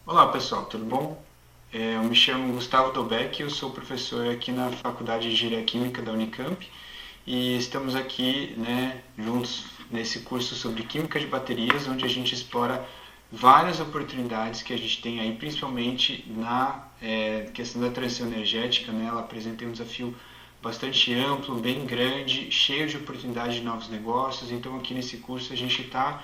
Olá pessoal, tudo bom? Eu me chamo Gustavo Dobek, eu sou professor aqui na Faculdade de Engenharia Química da Unicamp e estamos aqui, juntos nesse curso sobre Química de Baterias, onde a gente explora várias oportunidades que a gente tem aí, principalmente na questão da transição energética, né? Ela apresenta um desafio bastante amplo, bem grande, cheio de oportunidades de novos negócios. Então aqui nesse curso a gente está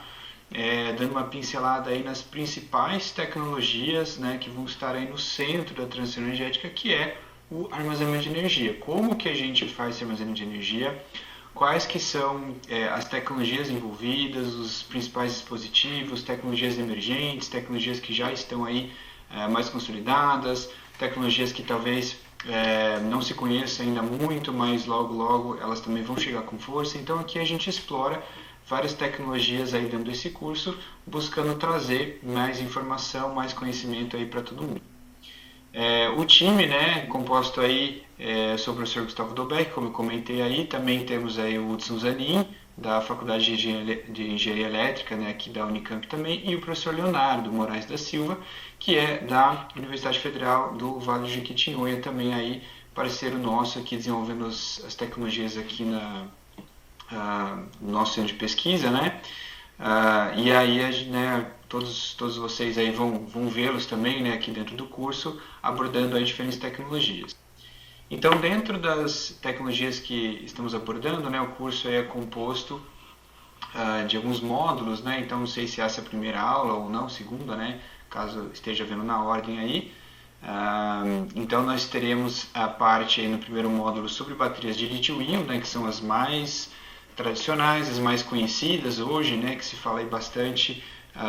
dando uma pincelada aí nas principais tecnologias, né, que vão estar aí no centro da transição energética, que é o armazenamento de energia. Como que a gente faz esse armazenamento de energia? Quais que são as tecnologias envolvidas, os principais dispositivos, tecnologias emergentes, tecnologias que já estão aí mais consolidadas, tecnologias que talvez não se conheça ainda muito, mas logo logo elas também vão chegar com força. Então aqui a gente explora várias tecnologias aí dentro desse curso, buscando trazer mais informação, mais conhecimento aí para todo mundo. O time, né, composto aí, sou o professor Gustavo Dobek, como eu comentei aí, também temos aí o Hudson Zanin, da Faculdade de Engenharia Elétrica, né, aqui da Unicamp também, e o professor Leonardo Moraes da Silva, que é da Universidade Federal do Vale do Jequitinhonha, também aí parceiro nosso aqui desenvolvendo as tecnologias aqui no nosso centro de pesquisa, né? E aí, né, todos vocês aí vão vê-los também, né, aqui dentro do curso, abordando aí diferentes tecnologias. Então, dentro das tecnologias que estamos abordando, né, o curso é composto de alguns módulos, né? Então, não sei se essa é a primeira aula ou não, segunda, né? Caso esteja vendo na ordem aí. Então, nós teremos a parte aí no primeiro módulo sobre baterias de lítio-íon, né, que são as mais tradicionais, as mais conhecidas hoje, né, que se fala aí bastante,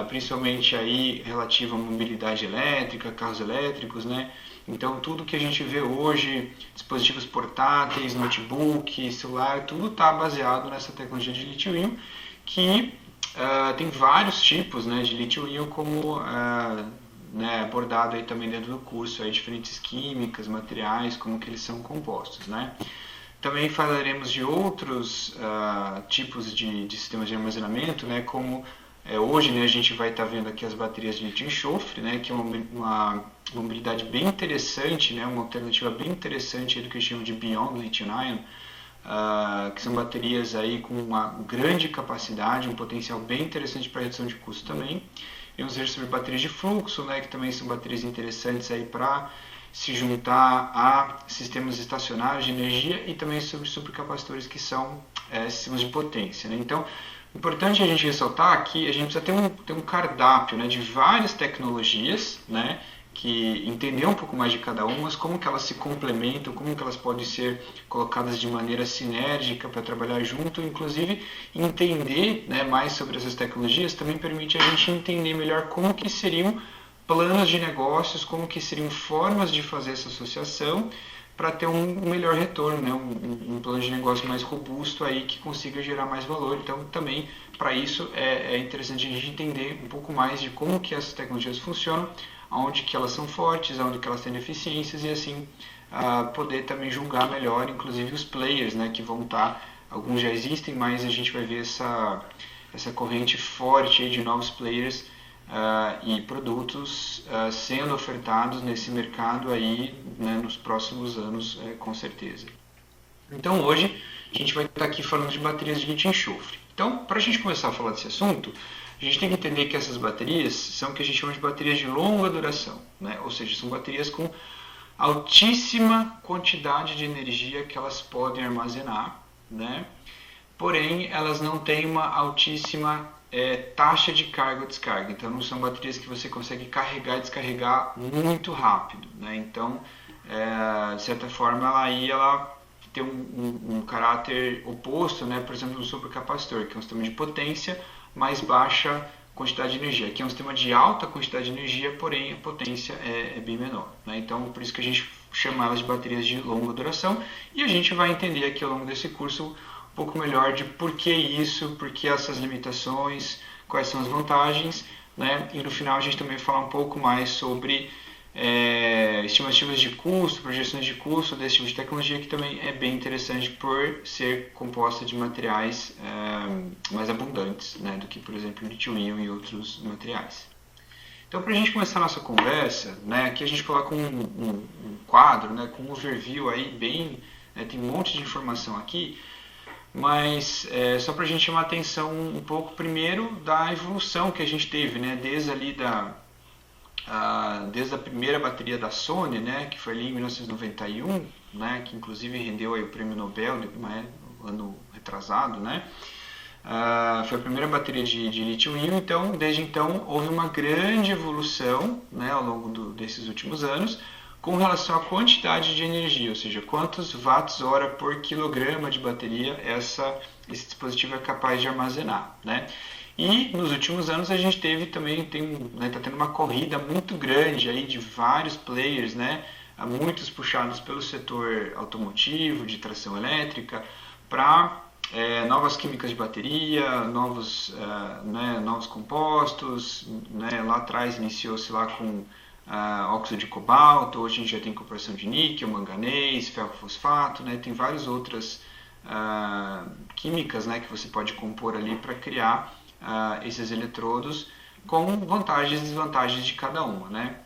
principalmente aí relativo à mobilidade elétrica, carros elétricos, né? Então tudo que a gente vê hoje, dispositivos portáteis, notebook, celular, tudo está baseado nessa tecnologia de lítio-íon, que tem vários tipos, né, de lítio-íon, como né, abordado aí também dentro do curso, aí diferentes químicas, materiais, como que eles são compostos, né? Também falaremos de outros tipos de sistemas de armazenamento, né, como hoje, né, a gente vai estar vendo aqui as baterias de lítio enxofre, né, que é uma mobilidade bem interessante, né, uma alternativa bem interessante do que a gente chama de Beyond Lithium-Ion, que são baterias aí com uma grande capacidade, um potencial bem interessante para redução de custo também. Vamos ver sobre baterias de fluxo, né, que também são baterias interessantes aí para se juntar a sistemas estacionários de energia, e também sobre supercapacitores, que são sistemas de potência, né? Então, importante a gente ressaltar que a gente precisa ter um cardápio, né, de várias tecnologias, né, que entender um pouco mais de cada uma, mas como que elas se complementam, como que elas podem ser colocadas de maneira sinérgica para trabalhar junto, inclusive entender, né, mais sobre essas tecnologias também permite a gente entender melhor como que seriam planos de negócios, como que seriam formas de fazer essa associação para ter um melhor retorno, né? Um plano de negócio mais robusto aí que consiga gerar mais valor. Então, também para isso é interessante a gente entender um pouco mais de como que essas tecnologias funcionam, aonde que elas são fortes, aonde que elas têm deficiências, e assim poder também julgar melhor, inclusive os players, né, que vão estar, alguns já existem, mas a gente vai ver essa corrente forte aí de novos players e produtos sendo ofertados nesse mercado aí, né, nos próximos anos, com certeza. Então hoje a gente vai estar aqui falando de baterias de lítio enxofre. Então, para a gente começar a falar desse assunto, a gente tem que entender que essas baterias são o que a gente chama de baterias de longa duração, né? Ou seja, são baterias com altíssima quantidade de energia que elas podem armazenar, né? Porém, elas não têm uma altíssima taxa de carga ou descarga. Então, não são baterias que você consegue carregar e descarregar muito rápido, né? Então, de certa forma, ela tem um caráter oposto, né? Por exemplo, no supercapacitor, que é um sistema de potência, mais baixa quantidade de energia. Aqui é um sistema de alta quantidade de energia, porém a potência é bem menor, né? Então, por isso que a gente chama elas de baterias de longa duração, e a gente vai entender aqui ao longo desse curso um pouco melhor de por que isso, por que essas limitações, quais são as vantagens, né? E no final a gente também vai falar um pouco mais sobre estimativas de custo, projeções de custo desse tipo de tecnologia, que também é bem interessante por ser composta de materiais mais abundantes, né, do que, por exemplo, o lítio-íon e outros materiais. Então, para a gente começar a nossa conversa, né, aqui a gente coloca um quadro, né, com um overview aí bem, né, tem um monte de informação aqui, mas só para a gente chamar a atenção um pouco primeiro da evolução que a gente teve, né, desde a primeira bateria da Sony, né, que foi ali em 1991, né, que inclusive rendeu aí o prêmio Nobel, né, ano retrasado, né. Foi a primeira bateria de lítio-íon, então desde então houve uma grande evolução, né, ao longo desses últimos anos com relação à quantidade de energia, ou seja, quantos watts-hora por quilograma de bateria esse dispositivo é capaz de armazenar, né? E nos últimos anos a gente está tendo uma corrida muito grande aí de vários players, né? Muitos puxados pelo setor automotivo, de tração elétrica, para novas químicas de bateria, novos compostos, né? Lá atrás iniciou-se lá com óxido de cobalto, hoje a gente já tem incorporação de níquel, manganês, ferro-fosfato, né? Tem várias outras químicas, né, que você pode compor ali para criar esses eletrodos com vantagens e desvantagens de cada uma, né?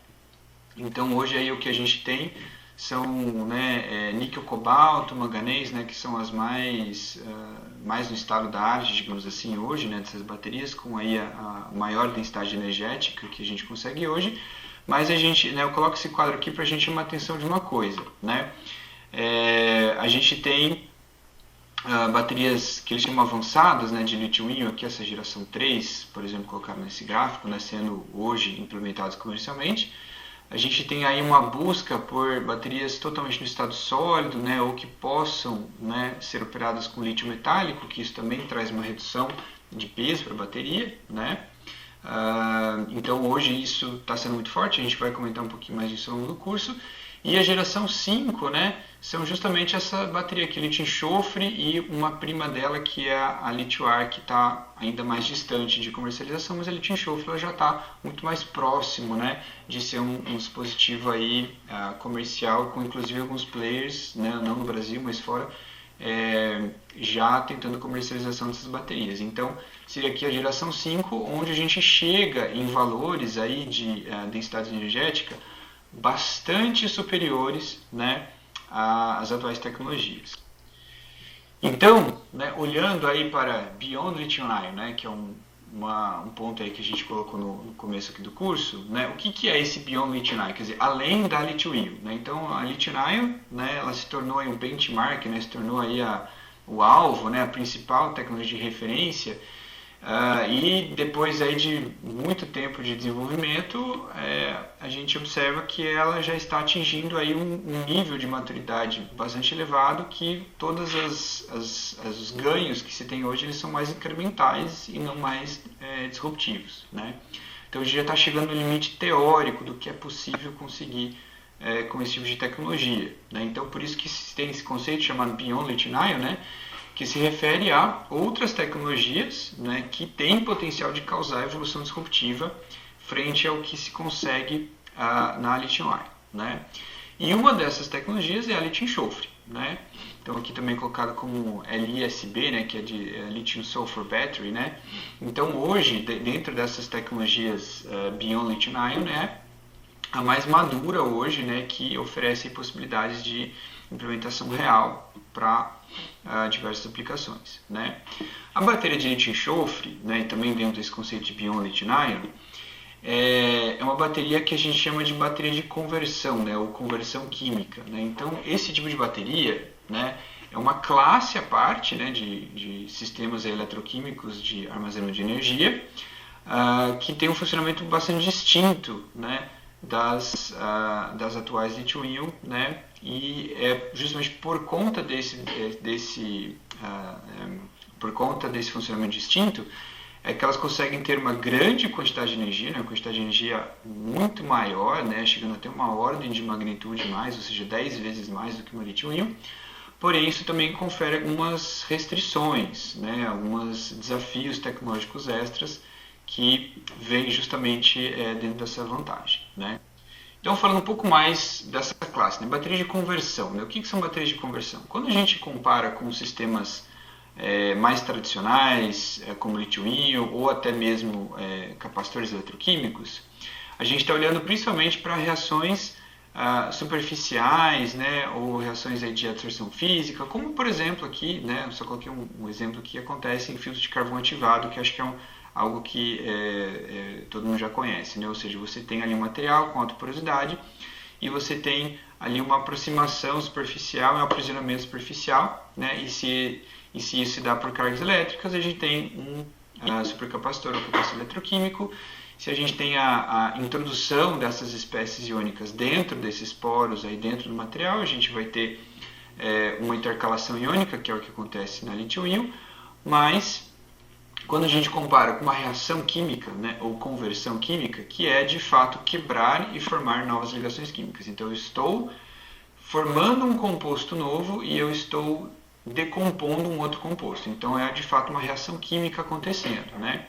Então hoje aí o que a gente tem são, né, níquel, cobalto, manganês, né, que são as mais no estado da arte, digamos assim, hoje, né, dessas baterias, com aí a maior densidade energética que a gente consegue hoje. Mas eu coloco esse quadro aqui para a gente chamar a atenção de uma coisa, né? A gente tem baterias que eles chamam avançadas, né, de lítio-íon, aqui essa geração 3, por exemplo, colocaram nesse gráfico, né, sendo hoje implementadas comercialmente. A gente tem aí uma busca por baterias totalmente no estado sólido, né, ou que possam, né, ser operadas com lítio metálico, que isso também traz uma redução de peso para a bateria, né? Então hoje isso está sendo muito forte, a gente vai comentar um pouquinho mais disso ao longo do curso. E a geração 5, né, são justamente essa bateria aqui, lítio-enxofre, e uma prima dela que é a lítio-ar, que está ainda mais distante de comercialização, mas a lítio-enxofre já está muito mais próximo, né, de ser um dispositivo aí, comercial, com inclusive alguns players, né, não no Brasil, mas fora, já tentando comercialização dessas baterias. Então seria aqui a geração 5, onde a gente chega em valores aí de densidade energética bastante superiores, né, às atuais tecnologias. Então, né, olhando aí para Beyond Lithium-Ion, né, que é um ponto aí que a gente colocou no começo aqui do curso, né, o que é esse Beyond Lithium-Ion? Quer dizer, além da Lithium-Ion, né? Então a Lithium-Ion, né, ela se tornou aí um benchmark, né, se tornou aí o alvo, né, a principal tecnologia de referência. E depois aí de muito tempo de desenvolvimento, a gente observa que ela já está atingindo aí um nível de maturidade bastante elevado, que todos os ganhos que se tem hoje eles são mais incrementais e não mais disruptivos, né? Então a gente já está chegando no limite teórico do que é possível conseguir com esse tipo de tecnologia, né? Então por isso que tem esse conceito chamado Beyond Lithium-Ion, né, que se refere a outras tecnologias, né, que têm potencial de causar evolução disruptiva frente ao que se consegue na lithium-ion, né? E uma dessas tecnologias é a lítio-enxofre, né? Então aqui também colocado como LiSB, né, que é de Lithium Sulfur Battery, né? Então hoje, dentro dessas tecnologias Beyond Lithium-Ion, né, a mais madura hoje, né, que oferece possibilidades de implementação real para diversas aplicações, né? A bateria de lítio-enxofre, né, e também dentro desse conceito de Beyond Lithium-Ion, é uma bateria que a gente chama de bateria de conversão, né, ou conversão química, né? Então esse tipo de bateria, né, é uma classe à parte, né, de sistemas eletroquímicos de armazenamento de energia, que tem um funcionamento bastante distinto, né, das atuais lítio-íon, né? E é justamente por conta desse funcionamento distinto é que elas conseguem ter uma grande quantidade de energia, né? Uma quantidade de energia muito maior, né? Chegando até uma ordem de magnitude mais, ou seja, 10 vezes mais do que uma lítio-íon. Porém, isso também confere algumas restrições, né? Alguns desafios tecnológicos extras que vêm justamente dentro dessa vantagem, né? Então, falando um pouco mais dessa classe, né? Bateria de conversão, né? O que são baterias de conversão? Quando a gente compara com sistemas mais tradicionais, como lítio-íon ou até mesmo capacitores eletroquímicos, A gente está olhando principalmente para reações superficiais, né, ou reações aí de absorção física, como por exemplo aqui, né, eu só coloquei um exemplo que acontece em filtro de carvão ativado, que acho que é algo que todo mundo já conhece, né, ou seja, você tem ali um material com alta porosidade e você tem ali uma aproximação superficial e um aprisionamento superficial, né, e se isso se dá por cargas elétricas, a gente tem um supercapacitor ou capacitor eletroquímico. Se a gente tem a introdução dessas espécies iônicas dentro desses poros, aí dentro do material, a gente vai ter uma intercalação iônica, que é o que acontece na lítio-íon, mas quando a gente compara com uma reação química, né, ou conversão química, que é de fato quebrar e formar novas ligações químicas. Então eu estou formando um composto novo e eu estou decompondo um outro composto. Então é de fato uma reação química acontecendo, né?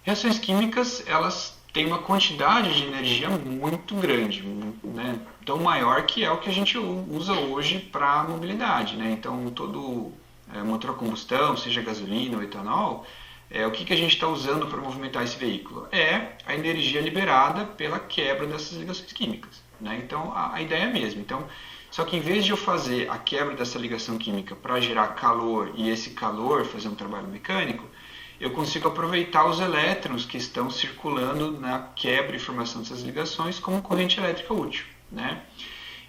Reações químicas, elas têm uma quantidade de energia muito grande, né? Tão maior que é o que a gente usa hoje para a mobilidade, né? Então, todo motor a combustão, seja gasolina ou etanol, o que a gente está usando para movimentar esse veículo? É a energia liberada pela quebra dessas ligações químicas, né? Então, a ideia é a mesma. Então, só que em vez de eu fazer a quebra dessa ligação química para gerar calor e esse calor fazer um trabalho mecânico, eu consigo aproveitar os elétrons que estão circulando na quebra e formação dessas ligações como corrente elétrica útil, né?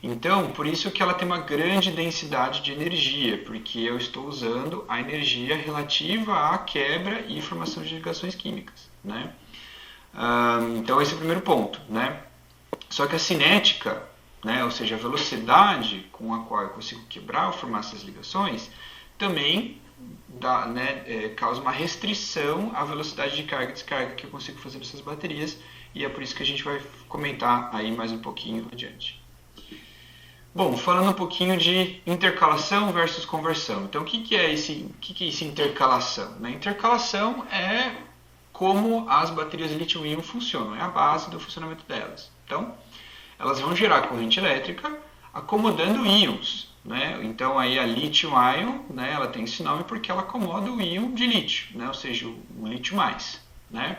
Então, por isso que ela tem uma grande densidade de energia, porque eu estou usando a energia relativa à quebra e formação de ligações químicas, né? Então, esse é o primeiro ponto, né? Só que a cinética, né, ou seja, a velocidade com a qual eu consigo quebrar ou formar essas ligações, também causa uma restrição à velocidade de carga e descarga que eu consigo fazer nessas baterias, e é por isso que a gente vai comentar aí mais um pouquinho adiante. Bom, falando um pouquinho de intercalação versus conversão. Então, o que é esse intercalação? Né? Intercalação é como as baterias lítio-íon funcionam, é a base do funcionamento delas. Então, elas vão gerar corrente elétrica acomodando íons, né? Então aí a lítio-ion, né, ela tem esse nome porque ela acomoda o íon de lítio, né? Ou seja, o lítio mais, né?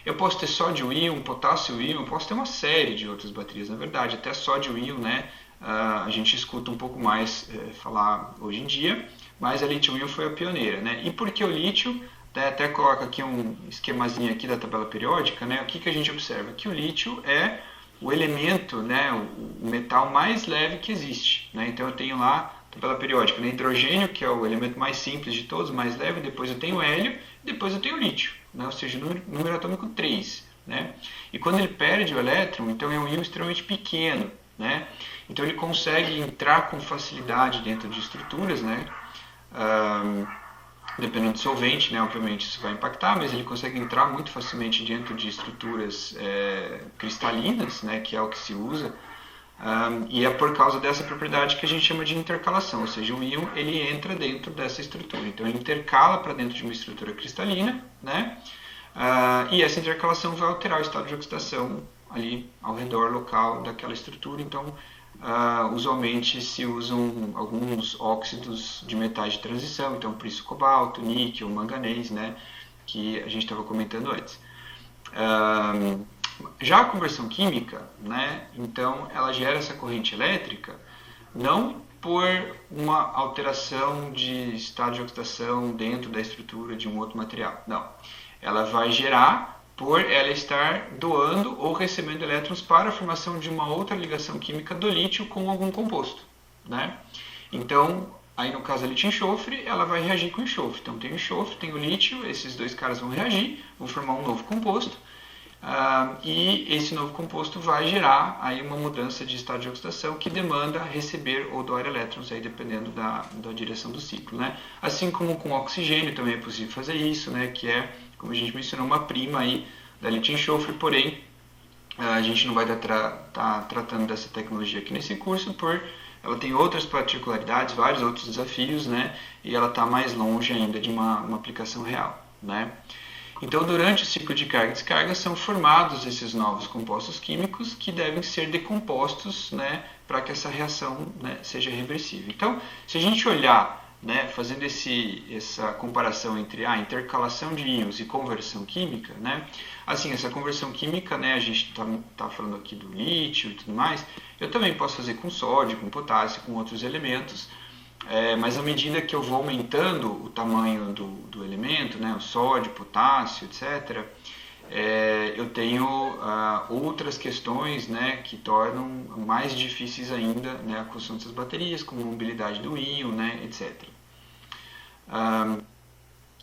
Eu posso ter sódio-íon, potássio-íon, posso ter uma série de outras baterias, na verdade, até sódio-íon, né? A gente escuta um pouco mais falar hoje em dia, mas a lítio-íon foi a pioneira, né? E por que o lítio? Até coloca aqui um esquemazinho aqui da tabela periódica, né? O que a gente observa? Que o lítio é o elemento, né, o metal mais leve que existe, né? Então eu tenho lá a tabela periódica, né, hidrogênio, que é o elemento mais simples de todos, mais leve, depois eu tenho hélio, depois eu tenho lítio, né? Ou seja, número atômico 3, né? E quando ele perde o elétron, então é um íon extremamente pequeno, né? Então ele consegue entrar com facilidade dentro de estruturas, né? Dependendo do solvente, né, obviamente isso vai impactar, mas ele consegue entrar muito facilmente dentro de estruturas cristalinas, né, que é o que se usa, e é por causa dessa propriedade que a gente chama de intercalação, ou seja, o íon ele entra dentro dessa estrutura, então ele intercala para dentro de uma estrutura cristalina, né, e essa intercalação vai alterar o estado de oxidação ali ao redor local daquela estrutura, então usualmente se usam alguns óxidos de metais de transição, então por isso cobalto, níquel, manganês, né, que a gente estava comentando antes. Já a conversão química, né, então ela gera essa corrente elétrica não por uma alteração de estado de oxidação dentro da estrutura de um outro material, não. Ela vai gerar por ela estar doando ou recebendo elétrons para a formação de uma outra ligação química do lítio com algum composto, né? Então, aí no caso a lítio-enxofre, ela vai reagir com enxofre. Então tem o enxofre, tem o lítio, esses dois caras vão reagir, vão formar um novo composto, e esse novo composto vai gerar aí uma mudança de estado de oxidação que demanda receber ou doar elétrons, aí dependendo da direção do ciclo, né? Assim como com oxigênio também é possível fazer isso, né? Que é, como a gente mencionou, uma prima aí da lítio-enxofre, porém a gente não vai estar tratando dessa tecnologia aqui nesse curso, ela tem outras particularidades, vários outros desafios, né? E ela está mais longe ainda de uma aplicação real, né? Então, durante o ciclo de carga e descarga, são formados esses novos compostos químicos que devem ser decompostos, né, para que essa reação, né, seja reversível. Então, se a gente olhar né, fazendo essa comparação entre a intercalação de íons e conversão química, né, assim, essa conversão química, né, a gente tá falando aqui do lítio e tudo mais, eu também posso fazer com sódio, com potássio, com outros elementos, mas à medida que eu vou aumentando o tamanho do elemento, né, o sódio, potássio, etc., eu tenho outras questões, né, que tornam mais difíceis ainda, né, a construção dessas baterias, como a mobilidade do íon, né, etc.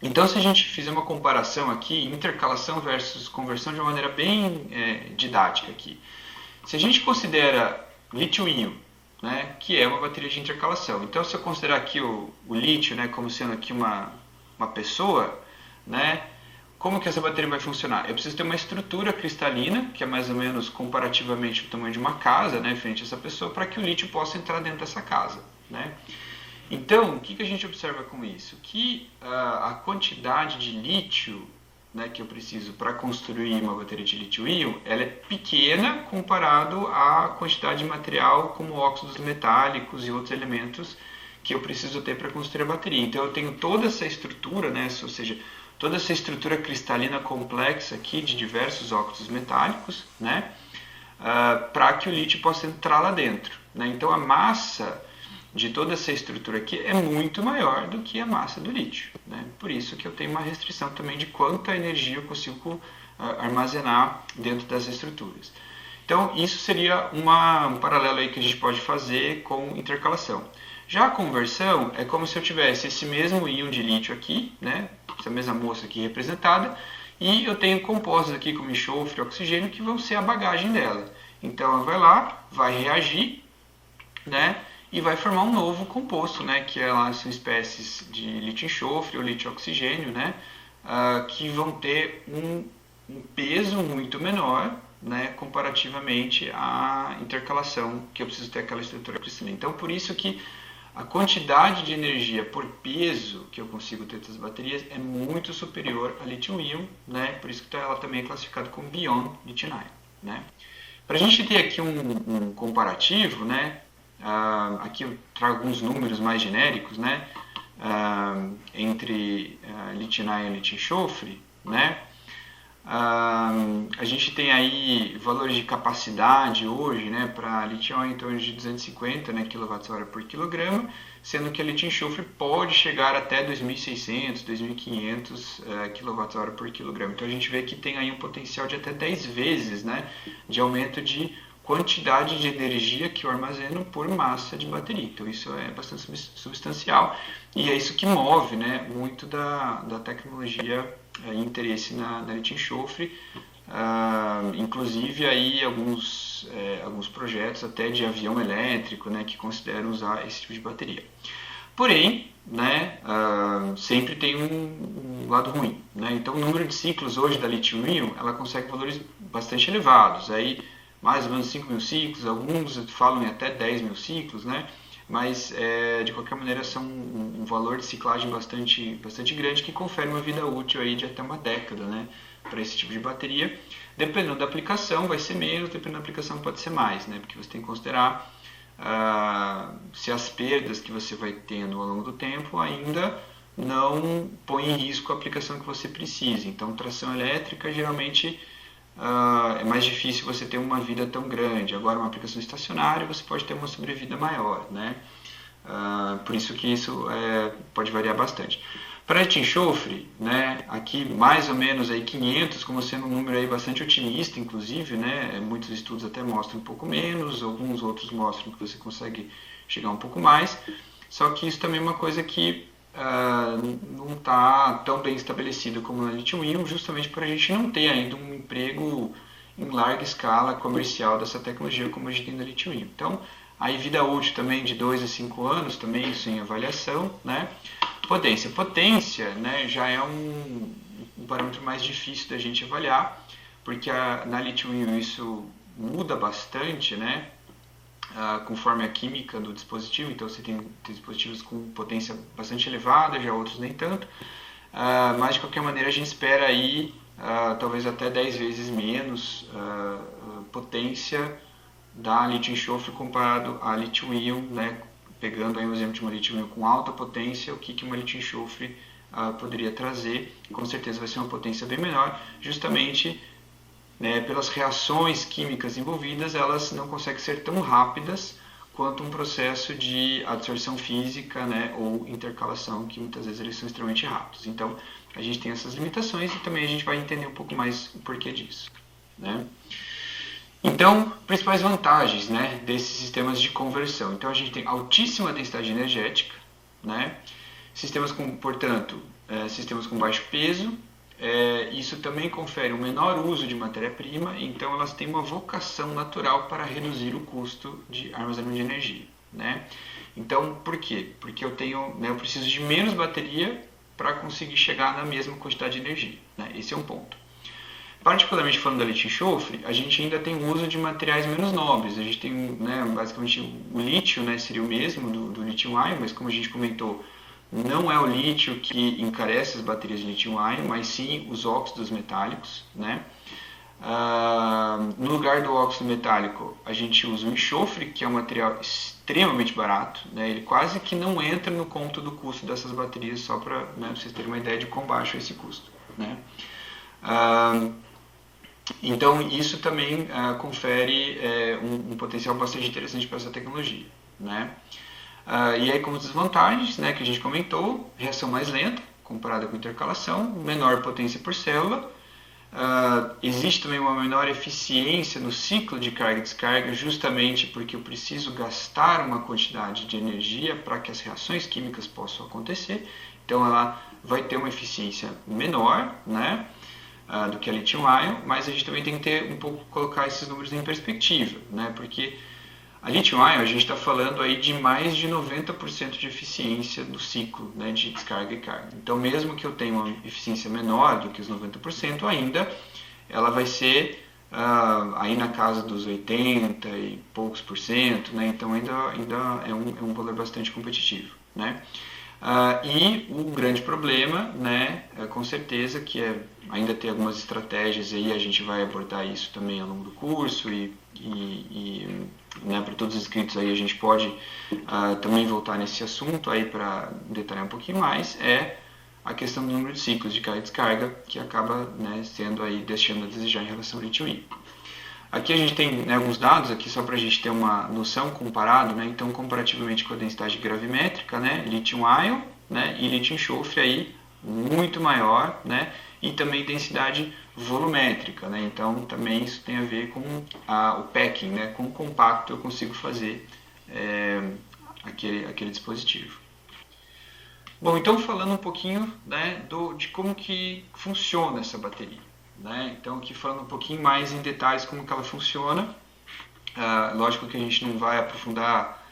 Então, se a gente fizer uma comparação aqui, intercalação versus conversão de uma maneira bem didática aqui. Se a gente considera lítio-íon, né, que é uma bateria de intercalação, então se eu considerar aqui o lítio, né, como sendo aqui uma pessoa, né, como que essa bateria vai funcionar? Eu preciso ter uma estrutura cristalina, que é mais ou menos comparativamente o tamanho de uma casa, né, frente a essa pessoa, para que o lítio possa entrar dentro dessa casa, né? Então, o que a gente observa com isso? Que a quantidade de lítio, né, que eu preciso para construir uma bateria de lítio-íon, ela é pequena comparado à quantidade de material como óxidos metálicos e outros elementos que eu preciso ter para construir a bateria. Então, eu tenho toda essa estrutura, né, ou seja, toda essa estrutura cristalina complexa aqui de diversos óxidos metálicos, né, para que o lítio possa entrar lá dentro, né? Então, a massa de toda essa estrutura aqui é muito maior do que a massa do lítio, né? Por isso que eu tenho uma restrição também de quanta energia eu consigo armazenar dentro das estruturas. Então, isso seria um paralelo aí que a gente pode fazer com intercalação. Já a conversão é como se eu tivesse esse mesmo íon de lítio aqui, né? Essa mesma moça aqui representada, e eu tenho compostos aqui como enxofre e oxigênio que vão ser a bagagem dela. Então, ela vai lá, vai reagir, né? E vai formar um novo composto, né, que são espécies de lítio-enxofre ou lítio-oxigênio, né, que vão ter um peso muito menor, né, comparativamente à intercalação, que eu preciso ter aquela estrutura cristalina. Então, por isso que a quantidade de energia por peso que eu consigo ter das baterias é muito superior a lítio-íon, né, por isso que ela também é classificada como Beyond Lithium-Ion, né. Para a gente ter aqui um comparativo, né, aqui eu trago alguns números mais genéricos, né, entre lítio-íon e lítio-enxofre, né. A gente tem aí valores de capacidade hoje, né, para lítio-íon em torno de 250, né, kWh por quilograma, sendo que a lítio-enxofre pode chegar até 2.600, 2.500 kWh por quilograma. Então a gente vê que tem aí um potencial de até 10 vezes, né, de aumento de quantidade de energia que eu armazeno por massa de bateria. Então isso é bastante substancial e é isso que move, né, muito da tecnologia e interesse na lítio-enxofre, inclusive aí alguns projetos até de avião elétrico, né, que consideram usar esse tipo de bateria. Porém, né, sempre tem um lado ruim, né? Então o número de ciclos hoje da lítio-íon, ela consegue valores bastante elevados, aí mais ou menos 5.000 ciclos, alguns falam em até 10.000 ciclos, né? Mas de qualquer maneira são um valor de ciclagem bastante grande que confere uma vida útil aí de até uma década, né, para esse tipo de bateria. Dependendo da aplicação vai ser menos, dependendo da aplicação pode ser mais, né, porque você tem que considerar se as perdas que você vai tendo ao longo do tempo ainda não põem em risco a aplicação que você precisa. Então tração elétrica geralmente é mais difícil você ter uma vida tão grande. Agora, uma aplicação estacionária, você pode ter uma sobrevida maior, né? Por isso que isso pode variar bastante. Para lítio-enxofre, né, aqui mais ou menos aí 500, como sendo um número aí bastante otimista, inclusive, né? Muitos estudos até mostram um pouco menos, alguns outros mostram que você consegue chegar um pouco mais. Só que isso também é uma coisa que não está tão bem estabelecido como na lítio-íon, justamente por a gente não ter ainda um emprego em larga escala comercial dessa tecnologia como a gente tem na lítio-íon. Então, aí vida útil também de 2 a 5 anos, também isso em avaliação, né? Potência, né, já é um parâmetro mais difícil da gente avaliar, porque na lítio-íon isso muda bastante, né? Conforme a química do dispositivo, então você tem dispositivos com potência bastante elevada, já outros nem tanto, mas de qualquer maneira a gente espera aí talvez até 10 vezes menos potência da lítio-enxofre comparado a lítio-íon, né, pegando aí um exemplo de uma lítio-íon com alta potência, o que uma lítio-enxofre poderia trazer, e com certeza vai ser uma potência bem menor, justamente pelas reações químicas envolvidas, elas não conseguem ser tão rápidas quanto um processo de adsorção física, ou intercalação, que muitas vezes eles são extremamente rápidos. Então, a gente tem essas limitações e também a gente vai entender um pouco mais o porquê disso. Então, principais vantagens desses sistemas de conversão. Então, a gente tem altíssima densidade energética, sistemas com, portanto, sistemas com baixo peso. Isso também confere um menor uso de matéria-prima, então elas têm uma vocação natural para reduzir o custo de armazenamento de energia. Então, por quê? Porque eu preciso de menos bateria para conseguir chegar na mesma quantidade de energia. Esse é um ponto. Particularmente falando da lítio-enxofre, a gente ainda tem o uso de materiais menos nobres. A gente tem, basicamente, o lítio seria o mesmo do lítio-íon, mas como a gente comentou, não é o lítio que encarece as baterias de lítio-íon, mas sim os óxidos metálicos. No lugar do óxido metálico, a gente usa o enxofre, que é um material extremamente barato. Ele quase que não entra no conto do custo dessas baterias, só para vocês terem uma ideia de quão baixo é esse custo. Então, isso também confere um potencial bastante interessante para essa tecnologia. E aí, como desvantagens, que a gente comentou, reação mais lenta, comparada com intercalação, menor potência por célula, existe também uma menor eficiência no ciclo de carga e descarga, justamente porque eu preciso gastar uma quantidade de energia para que as reações químicas possam acontecer, então ela vai ter uma eficiência menor, do que a lítio-íon, mas a gente também tem que ter colocar esses números em perspectiva, porque a lítio-íon, a gente está falando aí de mais de 90% de eficiência do ciclo de descarga e carga. Então, mesmo que eu tenha uma eficiência menor do que os 90%, ainda ela vai ser aí na casa dos 80 e poucos por cento, então ainda é um valor bastante competitivo. E o grande problema, com certeza, que é ainda ter algumas estratégias aí, a gente vai abordar isso também ao longo do curso e para todos os inscritos aí a gente pode também voltar nesse assunto aí para detalhar um pouquinho mais, é a questão do número de ciclos de carga e descarga, que acaba sendo aí deixando a desejar em relação ao lítio-íon. Aqui a gente tem alguns dados aqui só para a gente ter uma noção comparado, então comparativamente com a densidade gravimétrica, lítio-íon e lítio-enxofre aí muito maior, e também densidade volumétrica, então também isso tem a ver com o packing, com o compacto eu consigo fazer aquele dispositivo. Bom, então falando um pouquinho de como que funciona essa bateria. Então aqui falando um pouquinho mais em detalhes como que ela funciona. Lógico que a gente não vai aprofundar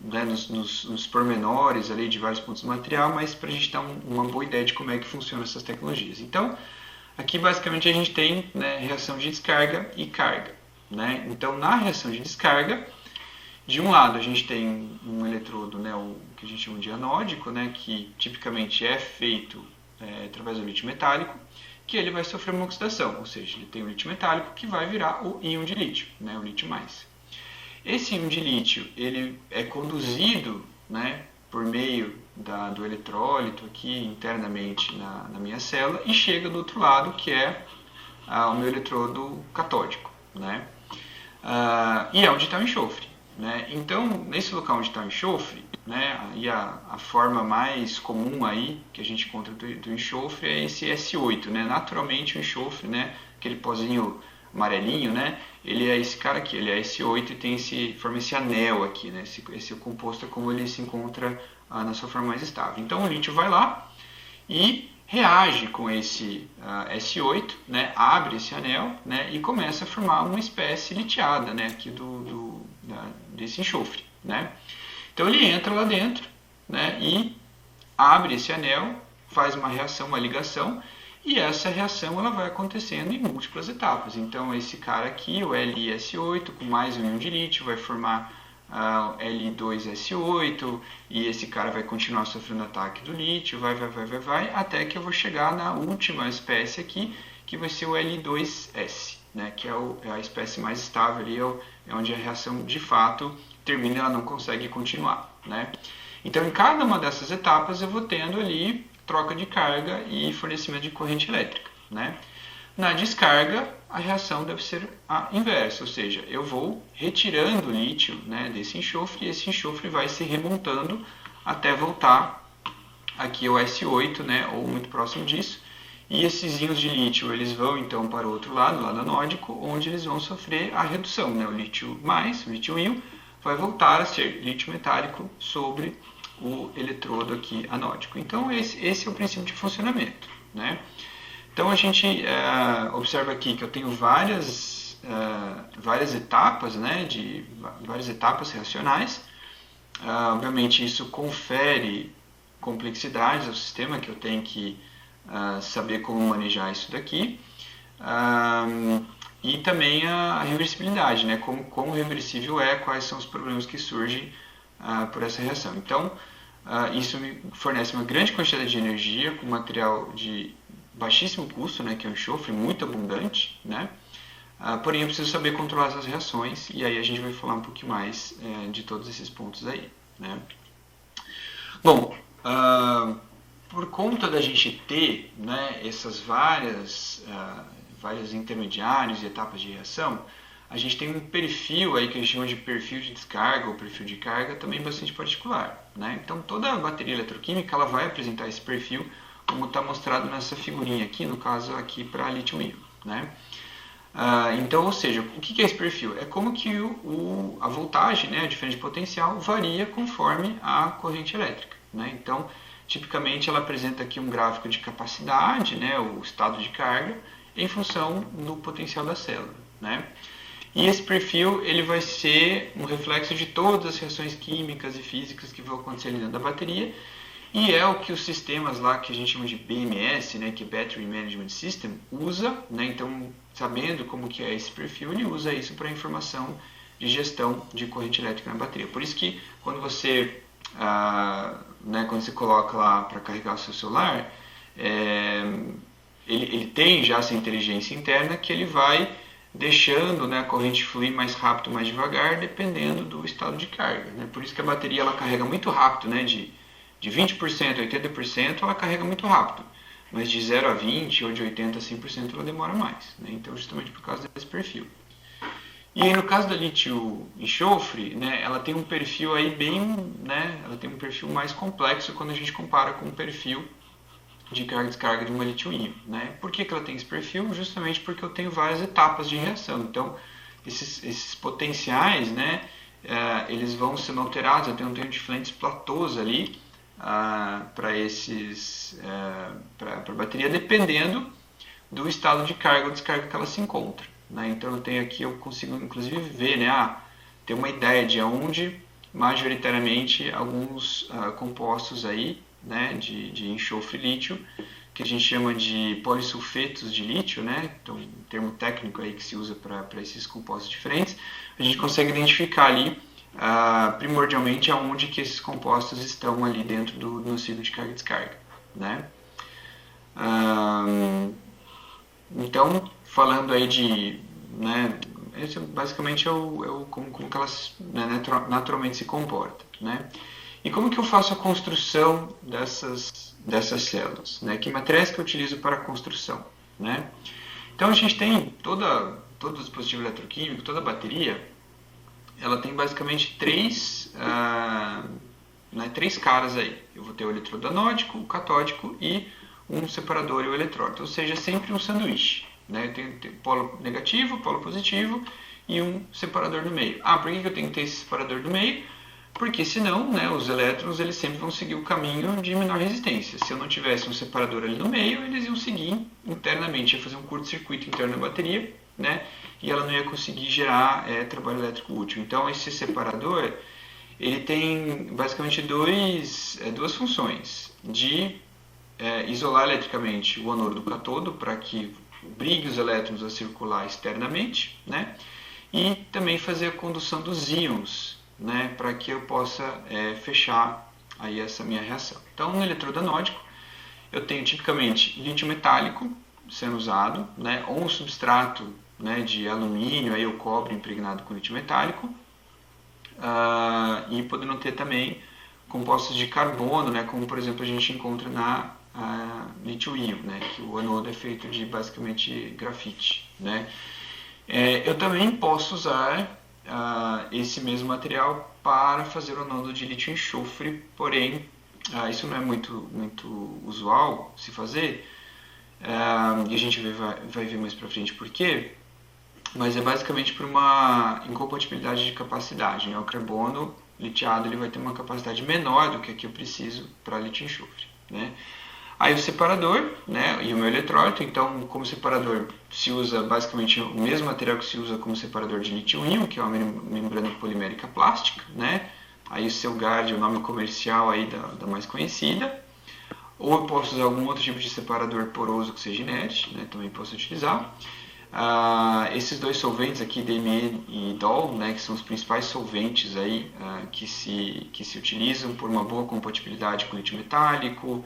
nos pormenores ali de vários pontos do material, mas para a gente dar uma boa ideia de como é que funcionam essas tecnologias. Então, aqui basicamente a gente tem reação de descarga e carga. Então, na reação de descarga, de um lado a gente tem um eletrodo, o que a gente chama de anódico, que tipicamente é feito através do lítio metálico, que ele vai sofrer uma oxidação, ou seja, ele tem o lítio metálico que vai virar o íon de lítio, o lítio mais. Esse íon de lítio ele é conduzido por meio do eletrólito aqui internamente na minha célula e chega do outro lado, que é o meu eletrodo catódico. E é onde está o enxofre. Então, nesse local onde está o enxofre, e a forma mais comum aí que a gente encontra do enxofre é esse S8. Naturalmente o enxofre, aquele pozinho amarelinho, ele é esse cara aqui, ele é S8 e forma esse anel aqui, esse composto é como ele se encontra na sua forma mais estável. Então o lítio vai lá e reage com esse S8, abre esse anel e começa a formar uma espécie litiada aqui desse enxofre. Então ele entra lá dentro e abre esse anel, faz uma reação, uma ligação, e essa reação ela vai acontecendo em múltiplas etapas. Então esse cara aqui, o LiS8, com mais um íon de lítio, vai formar Li2S8, e esse cara vai continuar sofrendo ataque do lítio, vai, até que eu vou chegar na última espécie aqui, que vai ser o Li2S, que é a espécie mais estável ali, é onde a reação de fato termina e ela não consegue continuar, né? Então, em cada uma dessas etapas, eu vou tendo ali troca de carga e fornecimento de corrente elétrica, né? Na descarga, a reação deve ser a inversa, ou seja, eu vou retirando o lítio, né, desse enxofre e esse enxofre vai se remontando até voltar aqui ao S8, né, ou muito próximo disso. E esses íons de lítio eles vão então para o outro lado, o lado anódico, onde eles vão sofrer a redução, né? O lítio mais, o lítio íon, vai voltar a ser lítio metálico sobre o eletrodo aqui anódico. Então esse é o princípio de funcionamento, né? Então a gente observa aqui que eu tenho várias etapas, né? Várias etapas reacionais. Obviamente isso confere complexidades ao sistema, que eu tenho que saber como manejar isso daqui, e também a reversibilidade, né? Como reversível é, quais são os problemas que surgem por essa reação. Então, isso me fornece uma grande quantidade de energia com material de baixíssimo custo, né? Que é um enxofre muito abundante, né? Porém, eu preciso saber controlar essas reações, e aí a gente vai falar um pouquinho mais de todos esses pontos aí, né? Bom, por conta da gente ter, né, essas várias intermediários e etapas de reação, a gente tem um perfil aí que a gente chama de perfil de descarga ou perfil de carga também bastante particular, né? Então toda a bateria eletroquímica ela vai apresentar esse perfil como está mostrado nessa figurinha aqui, no caso aqui para lítio-íon, né? Então, ou seja, o que é esse perfil? É como que a voltagem, né, a diferença de potencial, varia conforme a corrente elétrica, né? Então, tipicamente ela apresenta aqui um gráfico de capacidade, né, o estado de carga, em função do potencial da célula, né? E esse perfil ele vai ser um reflexo de todas as reações químicas e físicas que vão acontecer ali dentro da bateria, e é o que os sistemas lá que a gente chama de BMS, né, que é Battery Management System, usa, né? Então, sabendo como que é esse perfil, ele usa isso para informação de gestão de corrente elétrica na bateria. Por isso que quando você quando você coloca lá para carregar o seu celular, ele tem já essa inteligência interna que ele vai deixando, né, a corrente fluir mais rápido, mais devagar, dependendo do estado de carga, né? Por isso que a bateria ela carrega muito rápido, né? De 20% a 80% ela carrega muito rápido, mas de 0 a 20% ou de 80% a 100% ela demora mais, né? Então justamente por causa desse perfil. E aí, no caso da lítio-enxofre, né, ela tem um perfil aí bem, né, ela tem um perfil mais complexo quando a gente compara com o perfil de carga e descarga de uma lítio-íon, né? Por que ela tem esse perfil? Justamente porque eu tenho várias etapas de reação. Então, esses potenciais, né, eles vão sendo alterados. Eu tenho diferentes platôs ali para a bateria, dependendo do estado de carga ou descarga que ela se encontra, né? Então eu consigo inclusive ver, né, ter uma ideia de onde majoritariamente alguns compostos aí, né, de enxofre e lítio, que a gente chama de polissulfetos de lítio, né? Então um termo técnico aí que se usa para esses compostos diferentes, a gente consegue identificar ali primordialmente aonde que esses compostos estão ali dentro do ciclo de carga e descarga, né? Então, falando aí de, né, esse basicamente é como que elas, né, naturalmente se comportam, né? E como que eu faço a construção dessas células, né? Que materiais que eu utilizo para a construção, né? Então a gente tem todo o dispositivo eletroquímico, toda a bateria, ela tem basicamente três caras aí. Eu vou ter o eletrodo anódico, o catódico e um separador e o eletrólito, ou seja, sempre um sanduíche, né? Eu tenho polo negativo, polo positivo e um separador no meio. Por que eu tenho que ter esse separador no meio? Porque senão, né, os elétrons eles sempre vão seguir o caminho de menor resistência. Se eu não tivesse um separador ali no meio, eles iam seguir internamente, ia fazer um curto-circuito interno da bateria, né, e ela não ia conseguir gerar trabalho elétrico útil. Então esse separador ele tem basicamente duas funções: de isolar eletricamente o anodo do catodo para que obrigue os elétrons a circular externamente, né, e também fazer a condução dos íons, né, para que eu possa fechar aí essa minha reação. Então, no eletrodo anódico, eu tenho tipicamente lítio metálico sendo usado, né, ou um substrato, né, de alumínio aí, ou cobre impregnado com lítio metálico, e podendo ter também compostos de carbono, né, como por exemplo a gente encontra na lítio-íon, né, que o anodo é feito de basicamente grafite, né. Eu também posso usar esse mesmo material para fazer o anodo de lítio-enxofre, porém isso não é muito usual se fazer, e a gente vai ver mais para frente por quê, mas é basicamente por uma incompatibilidade de capacidade, né? O carbono litiado ele vai ter uma capacidade menor do que a que eu preciso para lítio-enxofre, né? Aí o separador, né, e o meu eletrólito, então como separador se usa basicamente o mesmo material que se usa como separador de lítio-íon, que é uma membrana polimérica plástica, né? Aí o Celgard é o nome comercial aí da mais conhecida. Ou eu posso usar algum outro tipo de separador poroso que seja inerte, né? Também posso utilizar. Esses dois solventes aqui, DME e DOL, né, que são os principais solventes aí, que se utilizam por uma boa compatibilidade com lítio metálico,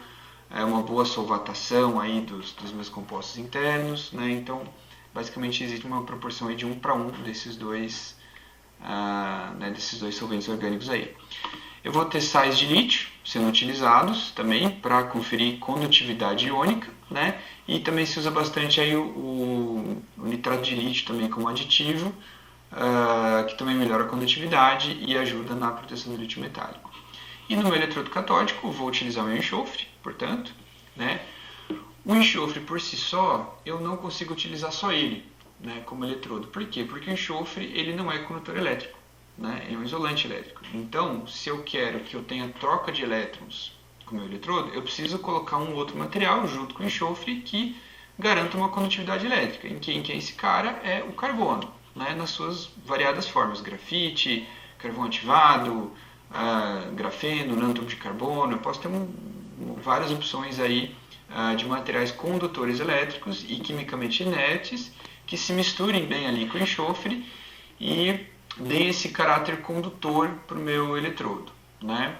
uma boa solvatação aí dos meus compostos internos, né? Então basicamente existe uma proporção aí de 1 para 1 desses dois solventes orgânicos aí. Eu vou ter sais de lítio sendo utilizados também para conferir condutividade iônica, né? E também se usa bastante aí o nitrato de lítio também como aditivo, que também melhora a condutividade e ajuda na proteção do lítio metálico. E no meu eletrodo catódico vou utilizar o meu enxofre, portanto, né? O enxofre por si só, eu não consigo utilizar só ele, né, como eletrodo. Por quê? Porque o enxofre ele não é condutor elétrico, né? Ele é um isolante elétrico. Então, se eu quero que eu tenha troca de elétrons com o meu eletrodo, eu preciso colocar um outro material junto com o enxofre que garanta uma condutividade elétrica. Em que esse cara é o carbono, né, nas suas variadas formas, grafite, carvão ativado, grafeno, nanotubos de carbono. Eu posso ter várias opções aí de materiais condutores elétricos e quimicamente inertes que se misturem bem ali com o enxofre e deem esse caráter condutor para o meu eletrodo, né?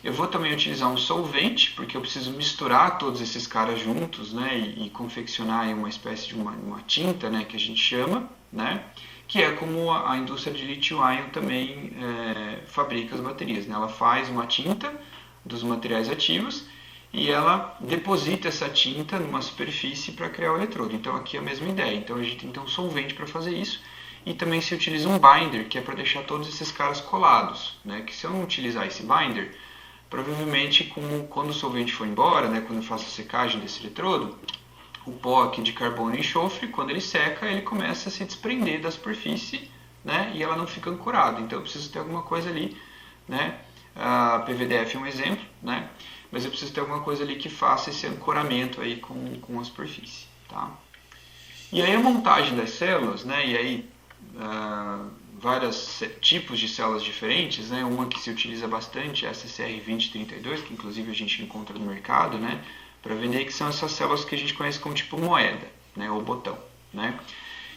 Eu vou também utilizar um solvente, porque eu preciso misturar todos esses caras juntos, né, e confeccionar uma espécie de uma tinta, né, que a gente chama, né, que é como a indústria de lítio-íon também fabrica as baterias, né? Ela faz uma tinta dos materiais ativos e ela deposita essa tinta numa superfície para criar o eletrodo. Então aqui é a mesma ideia. Então a gente tem que ter um solvente para fazer isso. E também se utiliza um binder, que é para deixar todos esses caras colados, né? Que se eu não utilizar esse binder, provavelmente quando o solvente for embora, né, quando eu faço a secagem desse eletrodo, o pó aqui de carbono e enxofre, quando ele seca, ele começa a se desprender da superfície, né, e ela não fica ancorada. Então eu preciso ter alguma coisa ali, né? A PVDF é um exemplo, né? Mas eu preciso ter alguma coisa ali que faça esse ancoramento aí com a superfície, tá? E aí a montagem das células, né? E aí vários tipos de células diferentes, né? Uma que se utiliza bastante é a CCR2032, que inclusive a gente encontra no mercado, né? Para vender, que são essas células que a gente conhece como tipo moeda, né? Ou botão, né?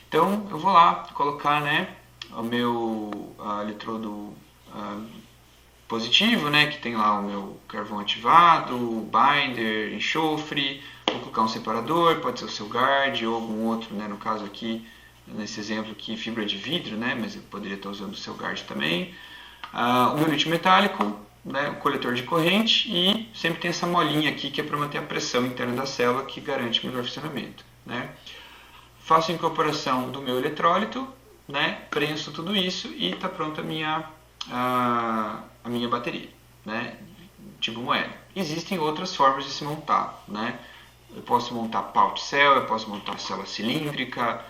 Então eu vou lá colocar, né, o meu eletrodo positivo, né, que tem lá o meu carvão ativado, binder, enxofre, vou colocar um separador, pode ser o Celgard ou algum outro, né, no caso aqui, nesse exemplo aqui, fibra de vidro, né, mas eu poderia estar usando o Celgard também. O meu lítio metálico, né, o coletor de corrente, e sempre tem essa molinha aqui que é para manter a pressão interna da célula, que garante melhor funcionamento, né. Faço a incorporação do meu eletrólito, né, prenso tudo isso e está pronta a minha bateria, né, tipo moeda. Existem outras formas de se montar, né. Eu posso montar pouch cell, eu posso montar célula cilíndrica,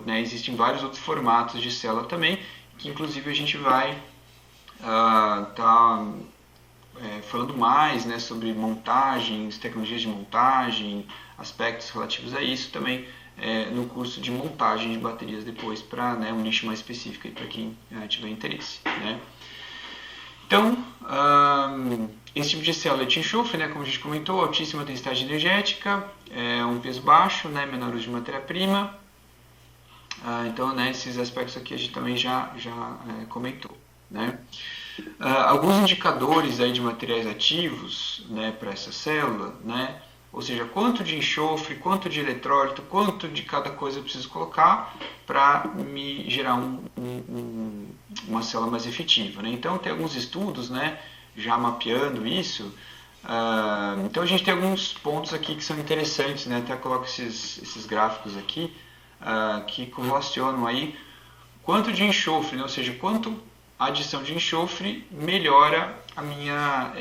né, existem vários outros formatos de célula também, que inclusive a gente vai falando mais, né, sobre montagens, tecnologias de montagem, aspectos relativos a isso também no curso de montagem de baterias depois, para, né, um nicho mais específico para quem tiver interesse, né. Então, esse tipo de célula de enxofre, né, como a gente comentou, altíssima densidade energética, um peso baixo, né, menor uso de matéria-prima. Então, né, esses aspectos aqui a gente também já comentou, né. Alguns indicadores aí de materiais ativos, né, para essa célula, né, ou seja, quanto de enxofre, quanto de eletrólito, quanto de cada coisa eu preciso colocar para me gerar uma célula mais efetiva, né? Então tem alguns estudos, né, já mapeando isso. Então a gente tem alguns pontos aqui que são interessantes, né? Até coloco esses gráficos aqui que correlacionam aí quanto de enxofre, né? Ou seja, quanto a adição de enxofre melhora a minha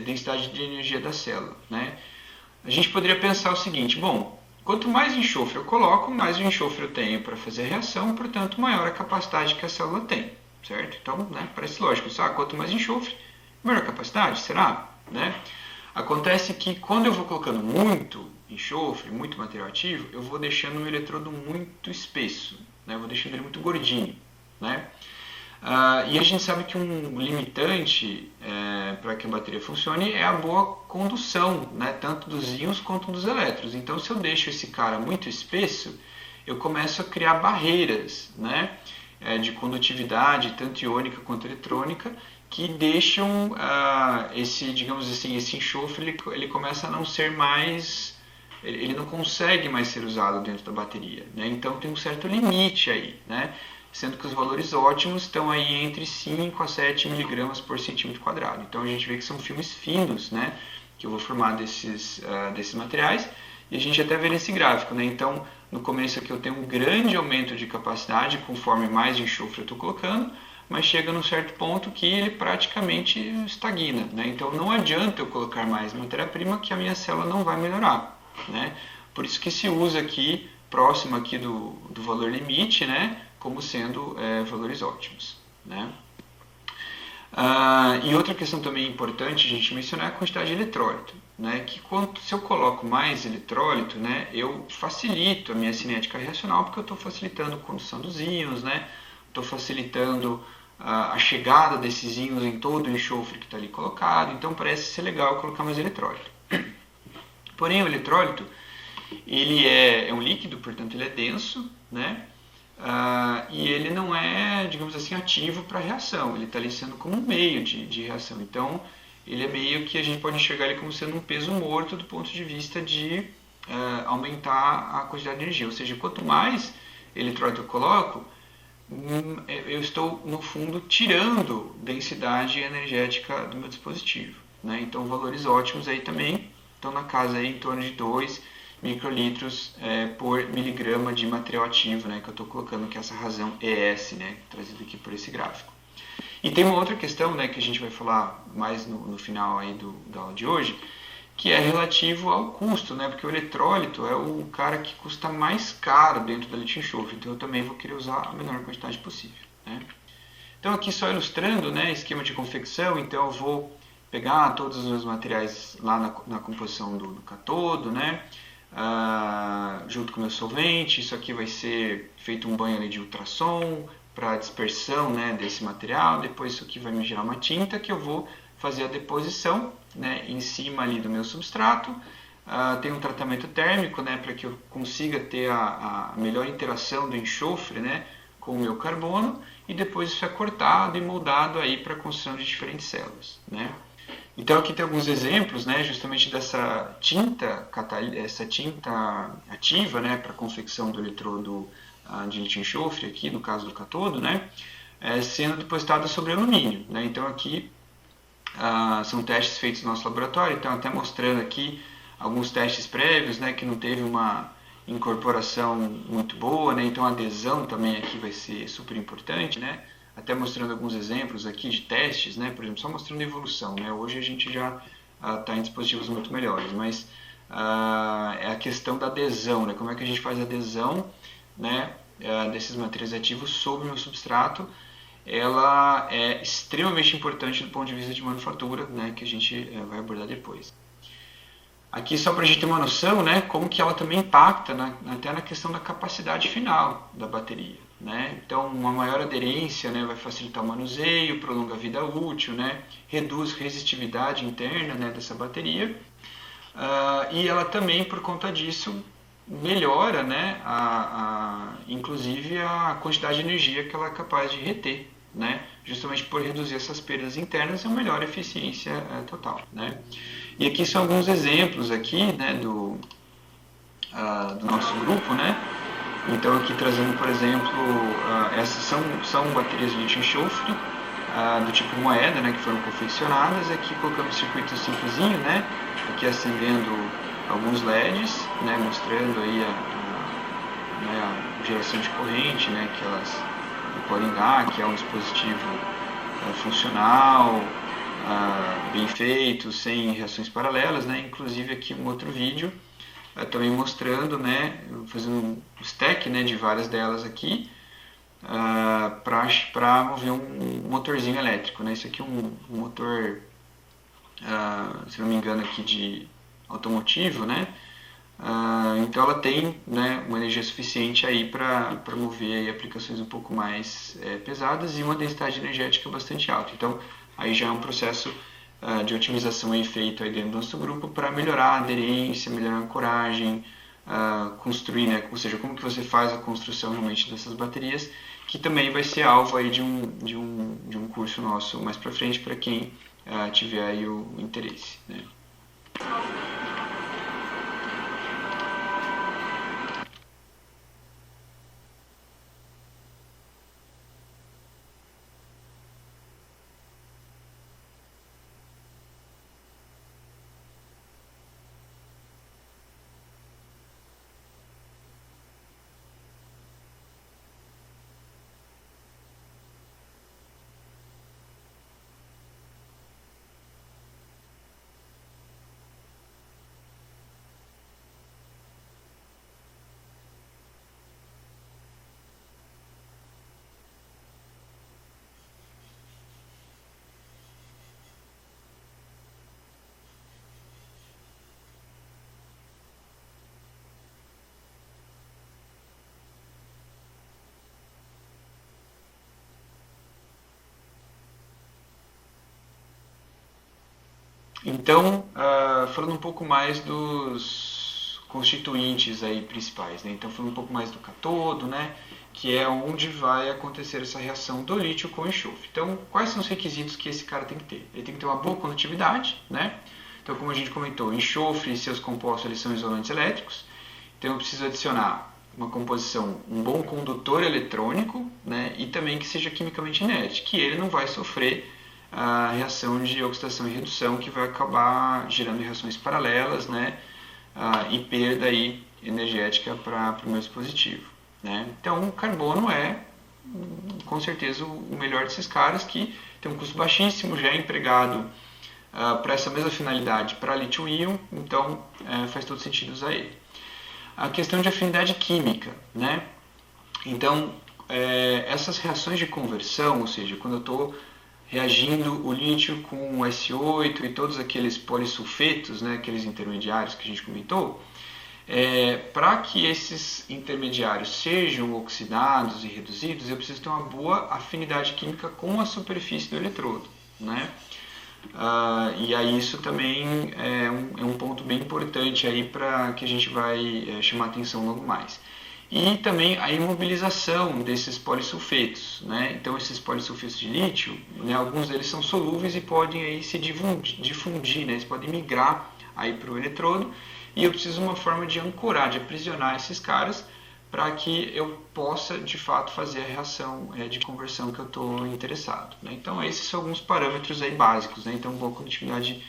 densidade de energia da célula, né? A gente poderia pensar o seguinte: bom, quanto mais enxofre eu coloco, mais enxofre eu tenho para fazer a reação, portanto maior a capacidade que a célula tem, certo? Então, né, parece lógico, quanto mais enxofre, maior a capacidade, será? Né? Acontece que quando eu vou colocando muito enxofre, muito material ativo, eu vou deixando o eletrodo muito espesso, né? Eu vou deixando ele muito gordinho, né? E a gente sabe que um limitante para que a bateria funcione é a boa condução, né? Tanto dos íons quanto dos elétrons. Então, se eu deixo esse cara muito espesso, eu começo a criar barreiras, né? De condutividade, tanto iônica quanto eletrônica, que deixam digamos assim, esse enxofre ele começa a não ser mais, ele não consegue mais ser usado dentro da bateria, né? Então tem um certo limite aí, né? Sendo que os valores ótimos estão aí entre 5 a 7 miligramas por centímetro quadrado. Então a gente vê que são filmes finos, né, que eu vou formar desses materiais, e a gente até vê nesse gráfico, né? Então no começo aqui eu tenho um grande aumento de capacidade conforme mais enxofre eu estou colocando, mas chega num certo ponto que ele praticamente estagna, né? Então não adianta eu colocar mais matéria-prima que a minha célula não vai melhorar, né? Por isso que se usa aqui, próximo aqui do valor limite, né, como sendo valores ótimos, né? E outra questão também importante a gente mencionar é a quantidade de eletrólito, né? Que se eu coloco mais eletrólito, né, eu facilito a minha cinética reacional, porque eu estou facilitando a condução dos íons, né? Estou facilitando a chegada desses íons em todo o enxofre que está ali colocado, então parece ser legal colocar mais eletrólito. Porém, o eletrólito ele é um líquido, portanto ele é denso, né? E ele não é, digamos assim, ativo para a reação, ele está ali sendo como um meio de reação. Então, ele é meio que a gente pode enxergar ele como sendo um peso morto do ponto de vista de aumentar a quantidade de energia. Ou seja, quanto mais eletrólito eu coloco, eu estou, no fundo, tirando densidade energética do meu dispositivo, né? Então, valores ótimos aí também estão na casa aí, em torno de 2 microlitros por miligrama de material ativo, né, que eu estou colocando, que é essa razão ES, né, trazida aqui por esse gráfico. E tem uma outra questão, né, que a gente vai falar mais no final aí da aula de hoje, que é relativo ao custo, né, porque o eletrólito é o cara que custa mais caro dentro da litin-enxofre, então eu também vou querer usar a menor quantidade possível, né. Então aqui só ilustrando, né, esquema de confecção, então eu vou pegar todos os meus materiais lá na composição do catodo, né, junto com o meu solvente. Isso aqui vai ser feito um banho ali de ultrassom para dispersão, né, desse material. Depois isso aqui vai me gerar uma tinta que eu vou fazer a deposição, né, em cima ali do meu substrato. Tem um tratamento térmico, né, para que eu consiga ter a melhor interação do enxofre, né, com o meu carbono, e depois isso é cortado e moldado aí para a construção de diferentes células, né. Então aqui tem alguns exemplos, né, justamente dessa tinta, essa tinta ativa, né, para a confecção do eletrodo de litin-enxofre, aqui no caso do catodo, né, sendo depositada sobre alumínio, né. Então aqui são testes feitos no nosso laboratório, então até mostrando aqui alguns testes prévios, né, que não teve uma incorporação muito boa, né, então a adesão também aqui vai ser super importante, né. Até mostrando alguns exemplos aqui de testes, né? Por exemplo, só mostrando a evolução, né? Hoje a gente já está em dispositivos muito melhores, mas é a questão da adesão, né? Como é que a gente faz a adesão, né, desses materiais ativos sobre o meu substrato? Ela é extremamente importante do ponto de vista de manufatura, né, que a gente vai abordar depois. Aqui só para a gente ter uma noção, né, como que ela também impacta até na questão da capacidade final da bateria, né? Então, uma maior aderência, né, vai facilitar o manuseio, prolonga a vida útil, né, reduz resistividade interna, né, dessa bateria, e ela também, por conta disso, melhora, né, inclusive a quantidade de energia que ela é capaz de reter, né, justamente por reduzir essas perdas internas e uma melhor eficiência total, né. E aqui são alguns exemplos aqui, né, do nosso grupo, né, Então aqui trazendo, por exemplo, essas são baterias de lítio-enxofre, do tipo moeda, né, que foram confeccionadas. Aqui colocamos circuito simplesinho, né, aqui acendendo alguns LEDs, né, mostrando aí a geração de corrente, né, que elas podem dar, que é um dispositivo funcional, bem feito, sem reações paralelas, né. Inclusive aqui um outro vídeo também mostrando, né, fazendo um stack, né, de várias delas aqui, para mover um motorzinho elétrico, né. Isso aqui é um motor, se não me engano, aqui de automotivo, né. Então ela tem, né, uma energia suficiente aí para mover aí aplicações um pouco mais pesadas e uma densidade energética bastante alta. Então aí já é um processo de otimização aí feito aí dentro do nosso grupo para melhorar a aderência, melhorar a ancoragem, construir, né, ou seja, como que você faz a construção realmente dessas baterias, que também vai ser alvo aí de um curso nosso mais para frente para quem tiver aí o interesse, né. Então, falando um pouco mais dos constituintes aí principais, né? Então, falando um pouco mais do catodo, né? Que é onde vai acontecer essa reação do lítio com o enxofre. Então, quais são os requisitos que esse cara tem que ter? Ele tem que ter uma boa condutividade, né? Então, como a gente comentou, enxofre e seus compostos eles são isolantes elétricos. Então, eu preciso adicionar uma composição, um bom condutor eletrônico, né? E também que seja quimicamente inerte, que ele não vai sofrer a reação de oxidação e redução, que vai acabar gerando reações paralelas, né, e perda aí energética para o meu dispositivo, né. Então o carbono é com certeza o melhor desses caras, que tem um custo baixíssimo, já é empregado para essa mesma finalidade para lítio-íon, então faz todo sentido usar ele. A questão de afinidade química, né, então essas reações de conversão, ou seja, quando eu estou reagindo o lítio com o S8 e todos aqueles polissulfetos, né, aqueles intermediários que a gente comentou, para que esses intermediários sejam oxidados e reduzidos, eu preciso ter uma boa afinidade química com a superfície do eletrodo, né? E aí isso também é um ponto bem importante aí para que a gente vai chamar atenção logo mais. E também a imobilização desses polissulfetos, né? Então esses polissulfetos de lítio, né, alguns deles são solúveis e podem aí se difundir, né? Eles podem migrar aí para o eletrodo, e eu preciso de uma forma de ancorar, de aprisionar esses caras, para que eu possa de fato fazer a reação de conversão que eu estou interessado, né? Então esses são alguns parâmetros aí básicos, né? Então boa condutividade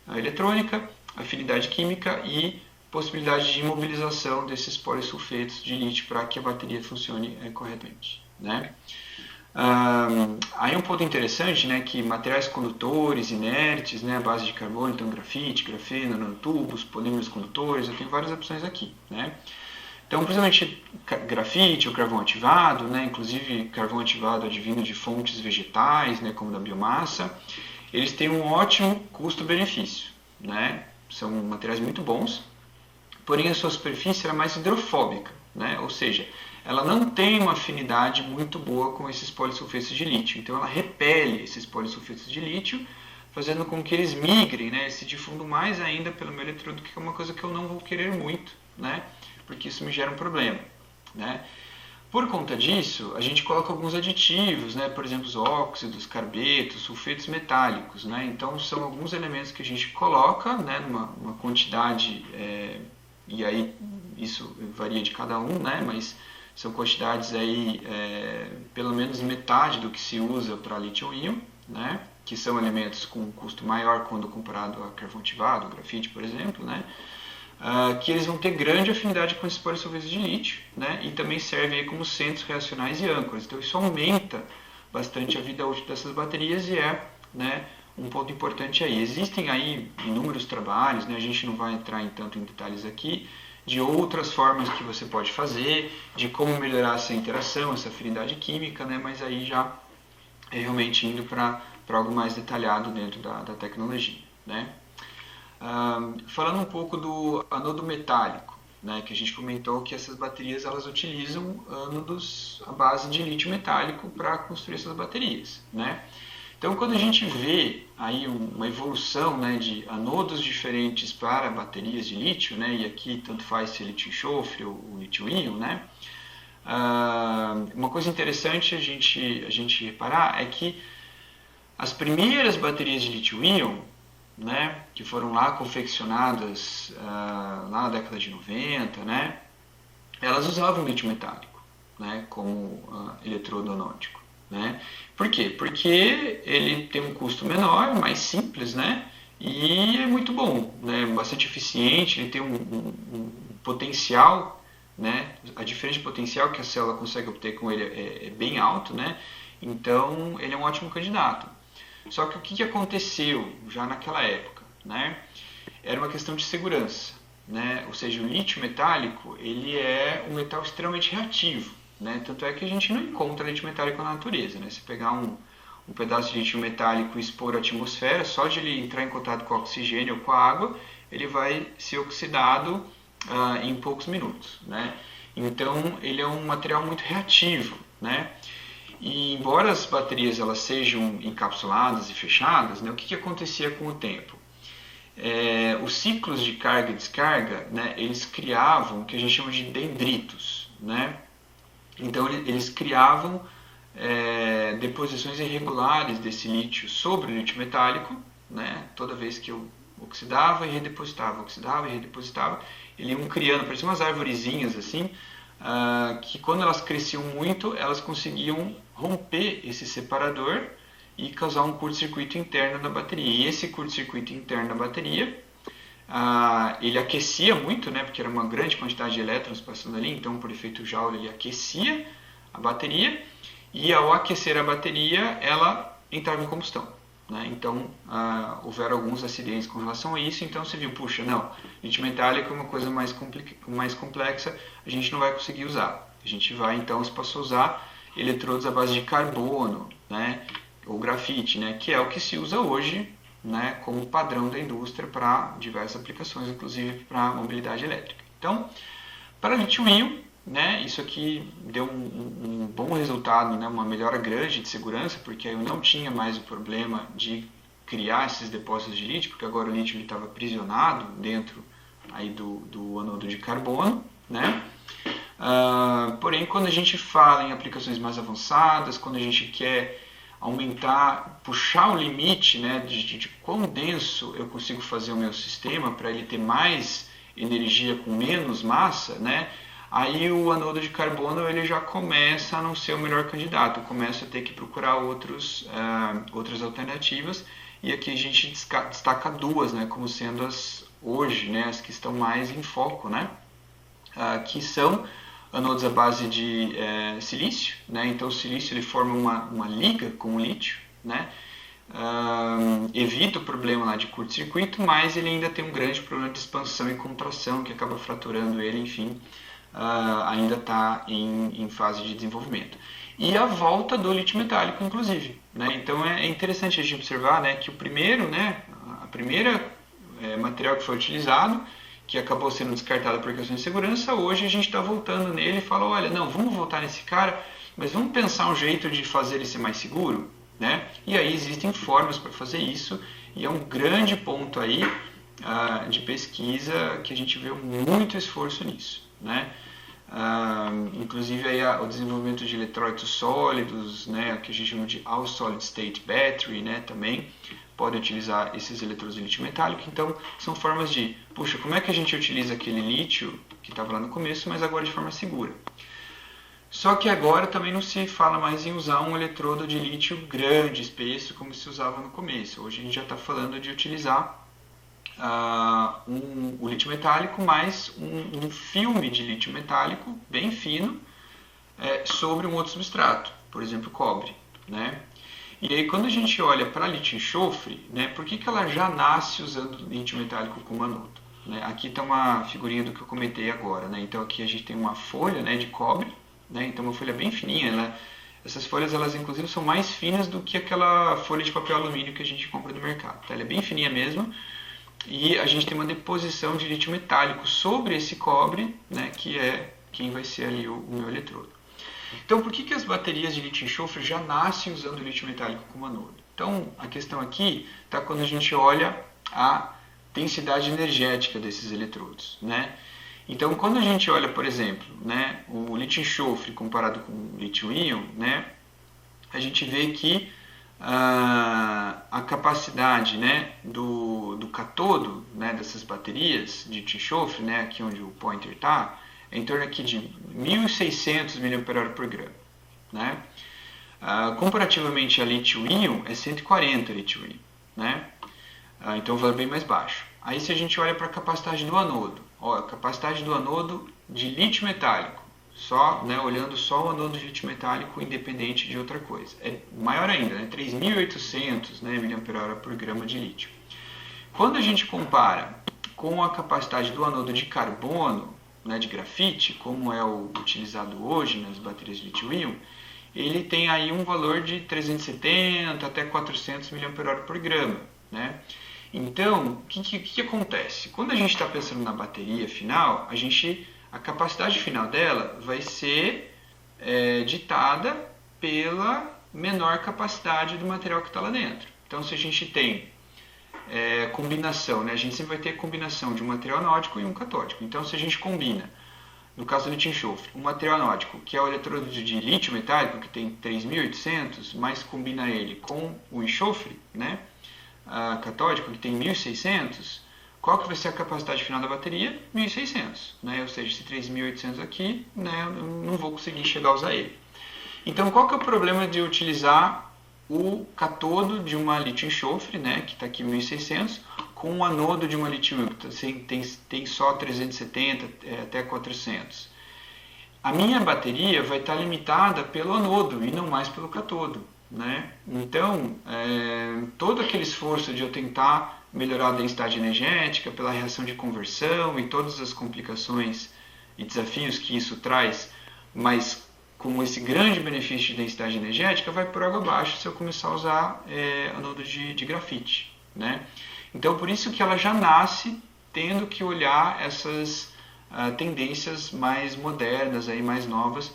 eletrônica, afinidade química e possibilidade de imobilização desses polissulfetos de lítio para que a bateria funcione corretamente, né? Aí um ponto interessante, né, que materiais condutores inertes, né, à base de carbono, então grafite, grafeno, nanotubos, polímeros condutores, eu tenho várias opções aqui, né? Então, principalmente grafite ou carvão ativado, né, inclusive carvão ativado advindo de fontes vegetais, né, como da biomassa, eles têm um ótimo custo-benefício, né? São materiais muito bons, porém a sua superfície é mais hidrofóbica, né? Ou seja, ela não tem uma afinidade muito boa com esses polissulfetos de lítio, então ela repele esses polissulfetos de lítio, fazendo com que eles migrem, né, se difundam mais ainda pelo meu eletrodo, que é uma coisa que eu não vou querer muito, né, porque isso me gera um problema, né. Por conta disso, a gente coloca alguns aditivos, né, por exemplo, os óxidos, carbetos, sulfetos metálicos, né, então são alguns elementos que a gente coloca, né, numa quantidade, e aí isso varia de cada um, né, mas São quantidades aí, pelo menos metade do que se usa para lítio-íon, né? Que são elementos com custo maior quando comparado a carvão ativado, grafite, por exemplo, né? Que eles vão ter grande afinidade com esses polisulfidos de lítio, né? E também servem aí como centros reacionais e âncoras. Então isso aumenta bastante a vida útil dessas baterias e né, um ponto importante aí. Existem aí inúmeros trabalhos, né? A gente não vai entrar tanto em detalhes aqui, de outras formas que você pode fazer, de como melhorar essa interação, essa afinidade química, né? Mas aí já é realmente indo para algo mais detalhado dentro da tecnologia, né? Falando um pouco do anodo metálico, né, que a gente comentou que essas baterias elas utilizam anodos à base de lítio metálico para construir essas baterias, né? Então, quando a gente vê aí uma evolução, né, de anodos diferentes para baterias de lítio, né, e aqui tanto faz se é lítio-enxofre ou lítio-íon, né, uma coisa interessante a gente reparar é que as primeiras baterias de lítio-íon, né, que foram lá confeccionadas lá na década de 90, né, elas usavam lítio metálico, né, como eletrodo anódico, né? Por quê? Porque ele tem um custo menor, mais simples, né, e é muito bom, né, bastante eficiente, ele tem um potencial, né, a diferença de potencial que a célula consegue obter com ele é bem alto, né, então ele é um ótimo candidato. Só que o que aconteceu já naquela época, né? Era uma questão de segurança, né? Ou seja, o lítio metálico ele é um metal extremamente reativo, né? Tanto é que a gente não encontra lítio metálico na natureza, né? Se pegar um pedaço de lítio metálico e expor à atmosfera, só de ele entrar em contato com o oxigênio ou com a água, ele vai ser oxidado em poucos minutos, né? Então ele é um material muito reativo, né? E embora as baterias elas sejam encapsuladas e fechadas, né, o que acontecia com o tempo? Os ciclos de carga e descarga, né, eles criavam o que a gente chama de dendritos, né? Então eles criavam deposições irregulares desse lítio sobre o lítio metálico, né? Toda vez que eu oxidava e redepositava, eles iam criando, parecia umas arvorezinhas assim, que quando elas cresciam muito, elas conseguiam romper esse separador e causar um curto-circuito interno na bateria. E esse curto-circuito interno na bateria, ele aquecia muito, né, porque era uma grande quantidade de elétrons passando ali, então por efeito Joule ele aquecia a bateria, e ao aquecer a bateria, ela entrava em combustão, né? Então houveram alguns acidentes com relação a isso, então você viu, puxa, não, lítio metálico é uma coisa mais complexa, a gente não vai conseguir usar. A gente vai, então, se passou a usar eletrodos à base de carbono, né, ou grafite, né, que é o que se usa hoje, né, como padrão da indústria para diversas aplicações, inclusive para a mobilidade elétrica. Então, para lítio-íon, né, isso aqui deu um bom resultado, né, uma melhora grande de segurança, porque eu não tinha mais o problema de criar esses depósitos de lítio, porque agora o lítio estava aprisionado dentro aí do anodo de carbono, né? Porém, quando a gente fala em aplicações mais avançadas, quando a gente quer aumentar, puxar o limite, né, de quão denso eu consigo fazer o meu sistema para ele ter mais energia com menos massa, né, aí o anodo de carbono ele já começa a não ser o melhor candidato, começa a ter que procurar outras alternativas, e aqui a gente destaca duas, né, como sendo hoje, né, as que estão mais em foco, né, que são anodos à base de silício, né? Então o silício ele forma uma liga com o lítio, né? Evita o problema lá de curto-circuito, mas ele ainda tem um grande problema de expansão e contração que acaba fraturando ele, enfim, ainda está em fase de desenvolvimento. E a volta do lítio metálico, inclusive, né? Então é interessante a gente observar, né, que o primeiro, né, a primeira material que foi utilizado, que acabou sendo descartado por questões de segurança, hoje a gente está voltando nele e fala, olha, não, vamos voltar nesse cara, mas vamos pensar um jeito de fazer ele ser mais seguro, né? E aí existem formas para fazer isso, e é um grande ponto aí de pesquisa que a gente vê muito esforço nisso, né? Inclusive aí o desenvolvimento de eletrólitos sólidos, né, que a gente chama de All Solid State Battery, né, também pode utilizar esses eletrodos de lítio metálico. Então são formas de, puxa, como é que a gente utiliza aquele lítio que estava lá no começo, mas agora de forma segura. Só que agora também não se fala mais em usar um eletrodo de lítio grande, espesso, como se usava no começo. Hoje a gente já está falando de utilizar o lítio metálico mais um filme de lítio metálico bem fino sobre um outro substrato, por exemplo, cobre, né? E aí quando a gente olha para lítio enxofre, né, por que ela já nasce usando lítio metálico como anodo? Né? Aqui está uma figurinha do que eu comentei agora, né? Então aqui a gente tem uma folha, né, de cobre, né? Então uma folha bem fininha, essas folhas elas inclusive são mais finas do que aquela folha de papel alumínio que a gente compra no mercado. Então, ela é bem fininha mesmo. E a gente tem uma deposição de lítio metálico sobre esse cobre, né, que é quem vai ser ali o meu eletrodo. Então, por que as baterias de lítio enxofre já nascem usando lítio metálico como anodo? Então, a questão aqui está quando a gente olha a densidade energética desses eletrodos, né? Então, quando a gente olha, por exemplo, né, o lítio enxofre comparado com o lítio íon, né, a gente vê que a capacidade, né, do catodo, né, dessas baterias de lítio enxofre, né, aqui onde o pointer está, é em torno aqui de 1.600 mAh por grama, né? Comparativamente a lítio-íon é 140 lítio-íon, né? Então é um valor bem mais baixo. Aí se a gente olha para a capacidade do anodo, a capacidade do anodo de lítio metálico, só, né, olhando só o anodo de lítio metálico independente de outra coisa, é maior ainda, né, 3.800, né, mAh por grama de lítio. Quando a gente compara com a capacidade do anodo de carbono, né, de grafite, como é o utilizado hoje nas baterias de lítio-íon, ele tem aí um valor de 370 até 400 mAh por grama, né? Então, o que acontece? Quando a gente está pensando na bateria final, a capacidade final dela vai ser ditada pela menor capacidade do material que está lá dentro. Então, se a gente tem combinação, né? A gente sempre vai ter combinação de um material anódico e um catódico. Então, se a gente combina, no caso do lítio enxofre, um material anódico, que é o eletrodo de lítio metálico, que tem 3.800, mas combina ele com o enxofre, né, catódico, que tem 1.600, qual que vai ser a capacidade final da bateria? 1.600, né? Ou seja, esse 3.800 aqui, né, eu não vou conseguir chegar a usar ele. Então, qual que é o problema de utilizar o catodo de uma lítio enxofre, né, que está aqui 1.600, com o anodo de uma lítio que tem só 370 até 400? A minha bateria vai estar limitada pelo anodo e não mais pelo catodo, né? Então, todo aquele esforço de eu tentar melhorar a densidade energética pela reação de conversão e todas as complicações e desafios que isso traz, mas com esse grande benefício de densidade energética, vai por água abaixo se eu começar a usar anodo de grafite, né? Então, por isso que ela já nasce tendo que olhar essas tendências mais modernas, aí, mais novas,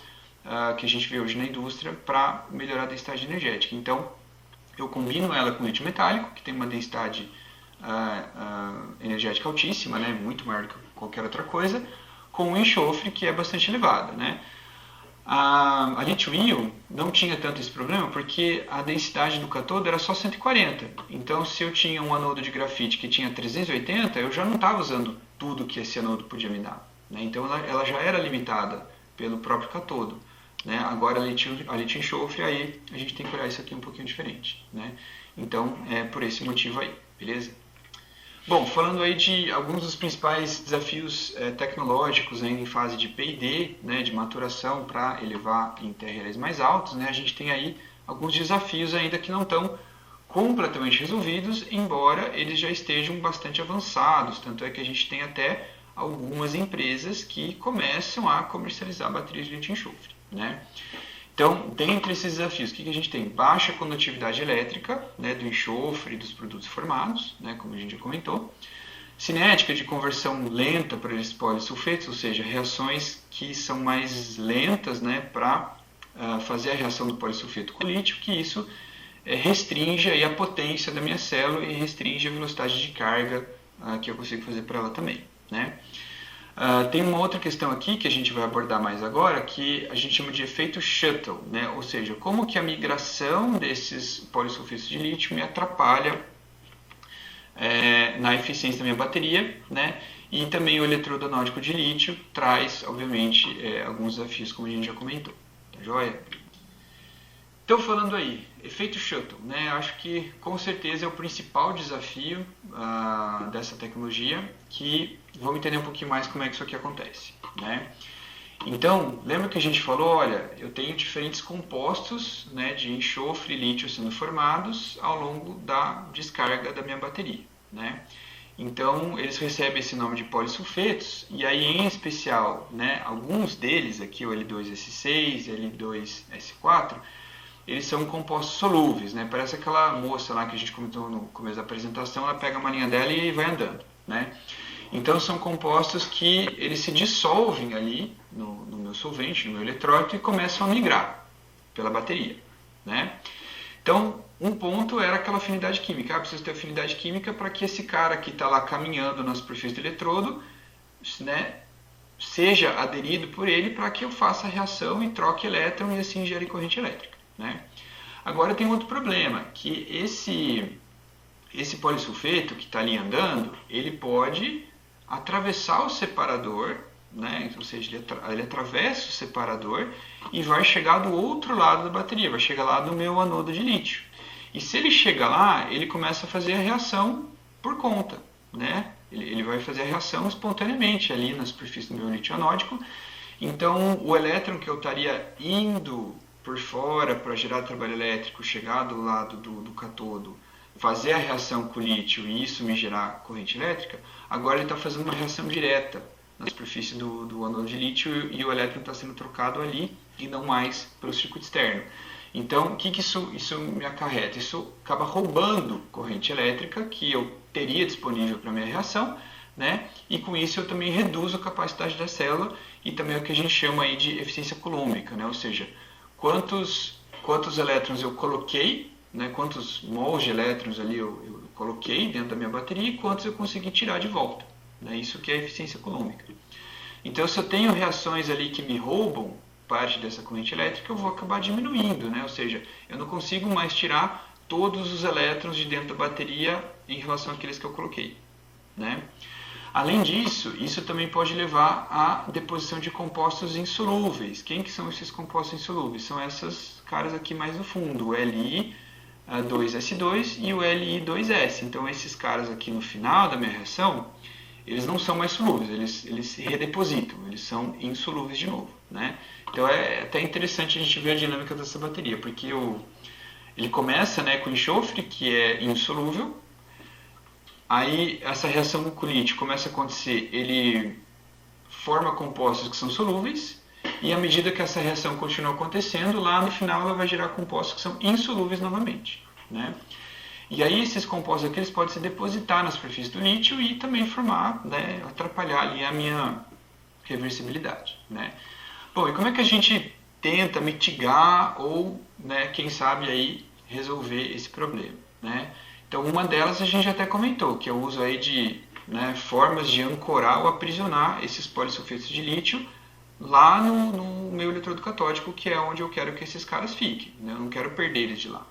que a gente vê hoje na indústria para melhorar a densidade energética. Então, eu combino ela com lítio metálico, que tem uma densidade energética altíssima, né? Muito maior do que qualquer outra coisa, com o enxofre, que é bastante elevada, né? A lítio-íon não tinha tanto esse problema porque a densidade do catodo era só 140. Então, se eu tinha um anodo de grafite que tinha 380, eu já não estava usando tudo que esse anodo podia me dar, né? Então, ela já era limitada pelo próprio catodo, né? Agora, a lítio-enxofre, aí a gente tem que olhar isso aqui um pouquinho diferente, né? Então, é por esse motivo aí, beleza? Bom, falando aí de alguns dos principais desafios tecnológicos ainda em fase de P&D, né, de maturação para elevar em TRLs mais altos, né, a gente tem aí alguns desafios ainda que não estão completamente resolvidos, embora eles já estejam bastante avançados, tanto é que a gente tem até algumas empresas que começam a comercializar baterias de lítio enxofre, né? Então, dentre esses desafios, o que a gente tem? Baixa condutividade elétrica, né, do enxofre e dos produtos formados, né, como a gente já comentou. Cinética de conversão lenta para esses polissulfetos, ou seja, reações que são mais lentas, né, para fazer a reação do polissulfeto com o lítio, que isso restringe aí a potência da minha célula e restringe a velocidade de carga que eu consigo fazer para ela também, né? Tem uma outra questão aqui que a gente vai abordar mais agora, que a gente chama de efeito shuttle, né? Ou seja, como que a migração desses polissulfetos de lítio me atrapalha na eficiência da minha bateria, né? E também o eletrodo anódico de lítio traz, obviamente, alguns desafios, como a gente já comentou, Tá joia? Então, falando aí, efeito Shuttle, né? Acho que com certeza é o principal desafio dessa tecnologia, que vamos entender um pouquinho mais como é que isso aqui acontece, né? Então, lembra que a gente falou, olha, eu tenho diferentes compostos, né, de enxofre e lítio sendo formados ao longo da descarga da minha bateria, né? Então, eles recebem esse nome de polissulfetos, e aí, em especial, né, alguns deles, aqui o L2S6 e L2S4, eles são compostos solúveis, né? Parece aquela moça lá que a gente comentou no começo da apresentação, ela pega a malinha dela e vai andando, né? Então, são compostos que eles se dissolvem ali no meu solvente, no meu eletrólito, e começam a migrar pela bateria, né? Então, um ponto era aquela afinidade química. Preciso ter afinidade química para que esse cara que está lá caminhando na superfície do eletrodo, né, seja aderido por ele para que eu faça a reação e troque elétron e assim gere corrente elétrica, né? Agora tem outro problema, que esse polissulfeto que está ali andando, ele pode atravessar o separador, né? Ou seja, ele atravessa o separador e vai chegar do outro lado da bateria, vai chegar lá no meu anodo de lítio. E se ele chega lá, ele começa a fazer a reação por conta, né? Ele vai fazer a reação espontaneamente ali na superfície do meu lítio anódico. Então, o elétron que eu estaria indo por fora para gerar trabalho elétrico, chegar do lado do catodo, fazer a reação com o lítio e isso me gerar corrente elétrica, agora ele está fazendo uma reação direta na superfície do anodo de lítio e o elétron está sendo trocado ali e não mais pelo circuito externo. Então, o que isso me acarreta? Isso acaba roubando corrente elétrica que eu teria disponível para a minha reação, né? E com isso eu também reduzo a capacidade da célula e também é o que a gente chama aí de eficiência coulombica, né? Ou seja, quantos elétrons eu coloquei, né? Quantos mols de elétrons ali eu coloquei dentro da minha bateria e quantos eu consegui tirar de volta, né? Isso que é eficiência coulombica. Então, se eu tenho reações ali que me roubam parte dessa corrente elétrica, eu vou acabar diminuindo, né? Ou seja, eu não consigo mais tirar todos os elétrons de dentro da bateria em relação àqueles que eu coloquei, né? Além disso, isso também pode levar à deposição de compostos insolúveis. Quem que são esses compostos insolúveis? São essas caras aqui mais no fundo, o Li2S2 e o Li2S. Então, esses caras aqui no final da minha reação, eles não são mais solúveis, eles se redepositam, eles são insolúveis de novo, né? Então é até interessante a gente ver a dinâmica dessa bateria, porque ele começa, né, com enxofre, que é insolúvel, aí essa reação com o lítio começa a acontecer, ele forma compostos que são solúveis, e à medida que essa reação continua acontecendo, lá no final ela vai gerar compostos que são insolúveis novamente, né? E aí esses compostos aqui eles podem se depositar na superfície do lítio e também formar, né, atrapalhar ali a minha reversibilidade, né? Bom, e como é que a gente tenta mitigar ou, né, quem sabe aí resolver esse problema, né? Então, uma delas a gente até comentou, que é o uso aí de, né, formas de ancorar ou aprisionar esses polissulfetos de lítio lá no meu eletrodo catódico, que é onde eu quero que esses caras fiquem, né? Eu não quero perder eles de lá.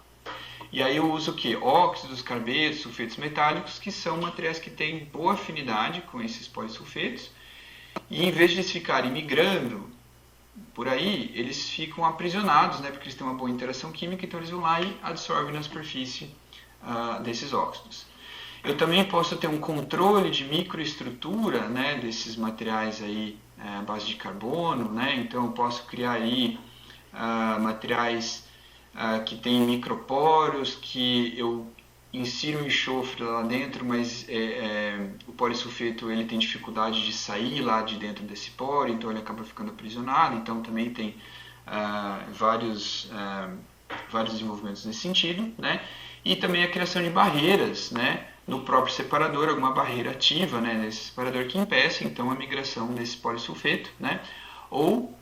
E aí eu uso o quê? Óxidos, carbetos, sulfetos metálicos, que são materiais que têm boa afinidade com esses polissulfetos. E em vez de eles ficarem migrando por aí, eles ficam aprisionados, né? Porque eles têm uma boa interação química, então eles vão lá e absorvem na superfície desses óxidos. Eu também posso ter um controle de microestrutura, né, desses materiais aí à base de carbono, né? Então eu posso criar aí materiais que tem microporos, que eu insiro o enxofre lá dentro, mas o polissulfeto ele tem dificuldade de sair lá de dentro desse poro, então ele acaba ficando aprisionado. Então também tem vários desenvolvimentos nesse sentido, né? E também a criação de barreiras, né, no próprio separador, alguma barreira ativa, né, nesse separador que impeça então a migração desse polissulfeto, né? Ou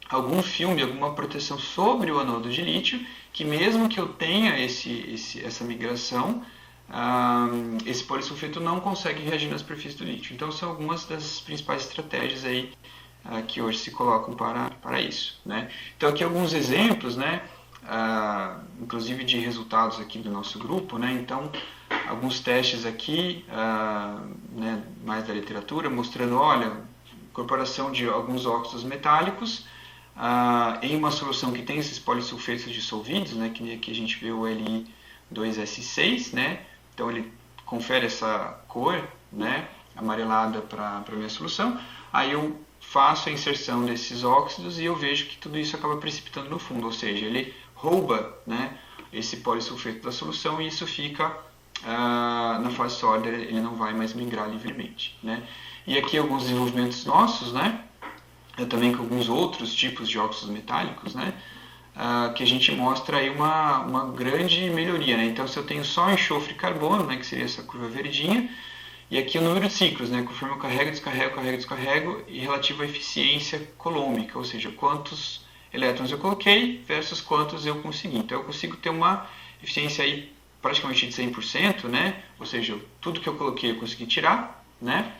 algum filme, alguma proteção sobre o anodo de lítio, que mesmo que eu tenha essa migração, esse polissulfeto não consegue reagir na superfície do lítio. Então são algumas das principais estratégias aí que hoje se colocam para isso, né? Então aqui alguns exemplos, né, inclusive de resultados aqui do nosso grupo, né? Então alguns testes aqui, né, mais da literatura, mostrando, olha, incorporação de alguns óxidos metálicos em uma solução que tem esses polissulfetos dissolvidos, né, que nem aqui a gente vê o Li2S6, né, então ele confere essa cor, né, amarelada para a minha solução. Aí eu faço a inserção desses óxidos e eu vejo que tudo isso acaba precipitando no fundo, ou seja, ele rouba, né, esse polissulfeto da solução e isso fica na fase sólida, ele não vai mais migrar livremente, né. E aqui alguns desenvolvimentos nossos, né, também com alguns outros tipos de óxidos metálicos, né, que a gente mostra aí uma grande melhoria, né. Então, se eu tenho só enxofre e carbono, né, que seria essa curva verdinha, e aqui o número de ciclos, né, conforme eu carrego, descarrego, e relativo à eficiência colômica, ou seja, quantos elétrons eu coloquei versus quantos eu consegui. Então, eu consigo ter uma eficiência aí praticamente de 100%, né, ou seja, tudo que eu coloquei eu consegui tirar, né.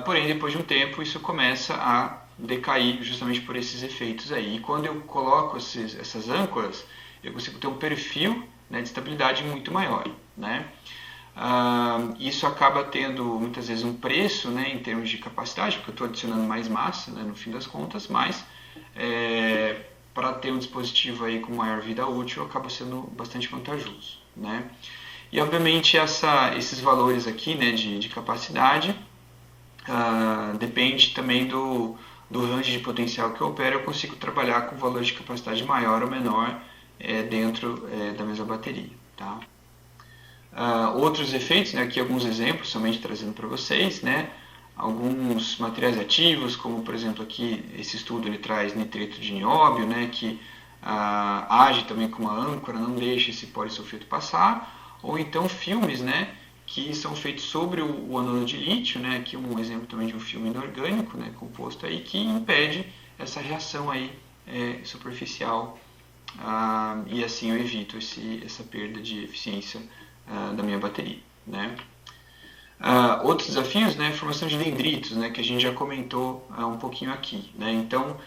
Porém, depois de um tempo, isso começa a decair justamente por esses efeitos aí. E quando eu coloco essas âncoras, eu consigo ter um perfil, né, de estabilidade muito maior, né. Isso acaba tendo muitas vezes um preço, né, em termos de capacidade, porque eu estou adicionando mais massa, né, no fim das contas, mas para ter um dispositivo aí com maior vida útil acaba sendo bastante vantajoso, né. E obviamente esses valores aqui, né, de capacidade depende também do range de potencial que eu opero. Eu consigo trabalhar com valores de capacidade maior ou menor dentro da mesma bateria, tá? Outros efeitos, né, aqui alguns exemplos, somente trazendo para vocês, né, alguns materiais ativos, como por exemplo aqui esse estudo ele traz nitreto de nióbio, né, que age também como uma âncora, não deixa esse polissulfeto passar, ou então filmes, né, que são feitos sobre o anodo de lítio, né, aqui um exemplo também de um filme inorgânico, né, composto aí, que impede essa reação aí superficial, e assim eu evito essa perda de eficiência da minha bateria, né. Outros desafios, né, formação de dendritos, né, que a gente já comentou um pouquinho aqui, né. Então,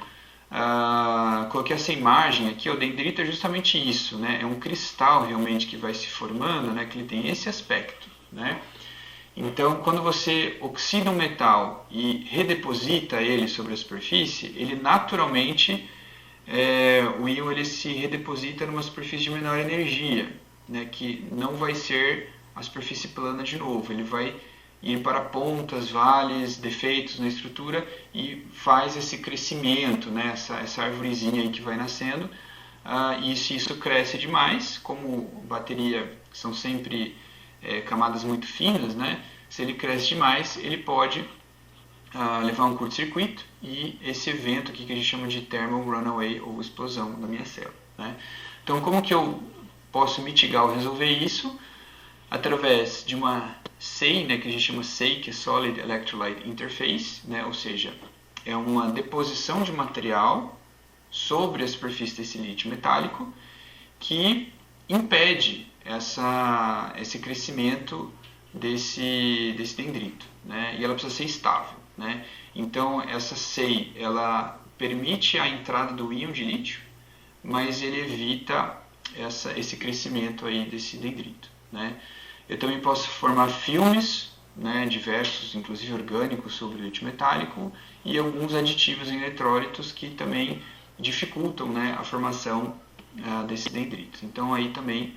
coloquei essa imagem aqui. O dendrito é justamente isso, né, é um cristal realmente que vai se formando, né, que ele tem esse aspecto, né. Então, quando você oxida um metal e redeposita ele sobre a superfície, ele naturalmente, o íon ele se redeposita numa superfície de menor energia, né, que não vai ser a superfície plana de novo, ele vai ir para pontas, vales, defeitos na estrutura e faz esse crescimento, né, essa arvorezinha aí que vai nascendo, e se isso cresce demais, como bateria são sempre camadas muito finas, né, se ele cresce demais, ele pode levar a um curto-circuito e esse evento aqui que a gente chama de thermal runaway ou explosão da minha célula, né. Então, como que eu posso mitigar ou resolver isso? Através de uma SEI, né, que a gente chama SEI, que é Solid Electrolyte Interface, né, ou seja, é uma deposição de material sobre a superfície desse lítio metálico que impede esse crescimento desse dendrito, né, e ela precisa ser estável, né. Então essa SEI ela permite a entrada do íon de lítio, mas ele evita esse crescimento aí desse dendrito, né. Eu também posso formar filmes, né, diversos, inclusive orgânicos, sobre o lítio metálico e alguns aditivos em eletrólitos que também dificultam, né, a formação desses dendritos. Então aí também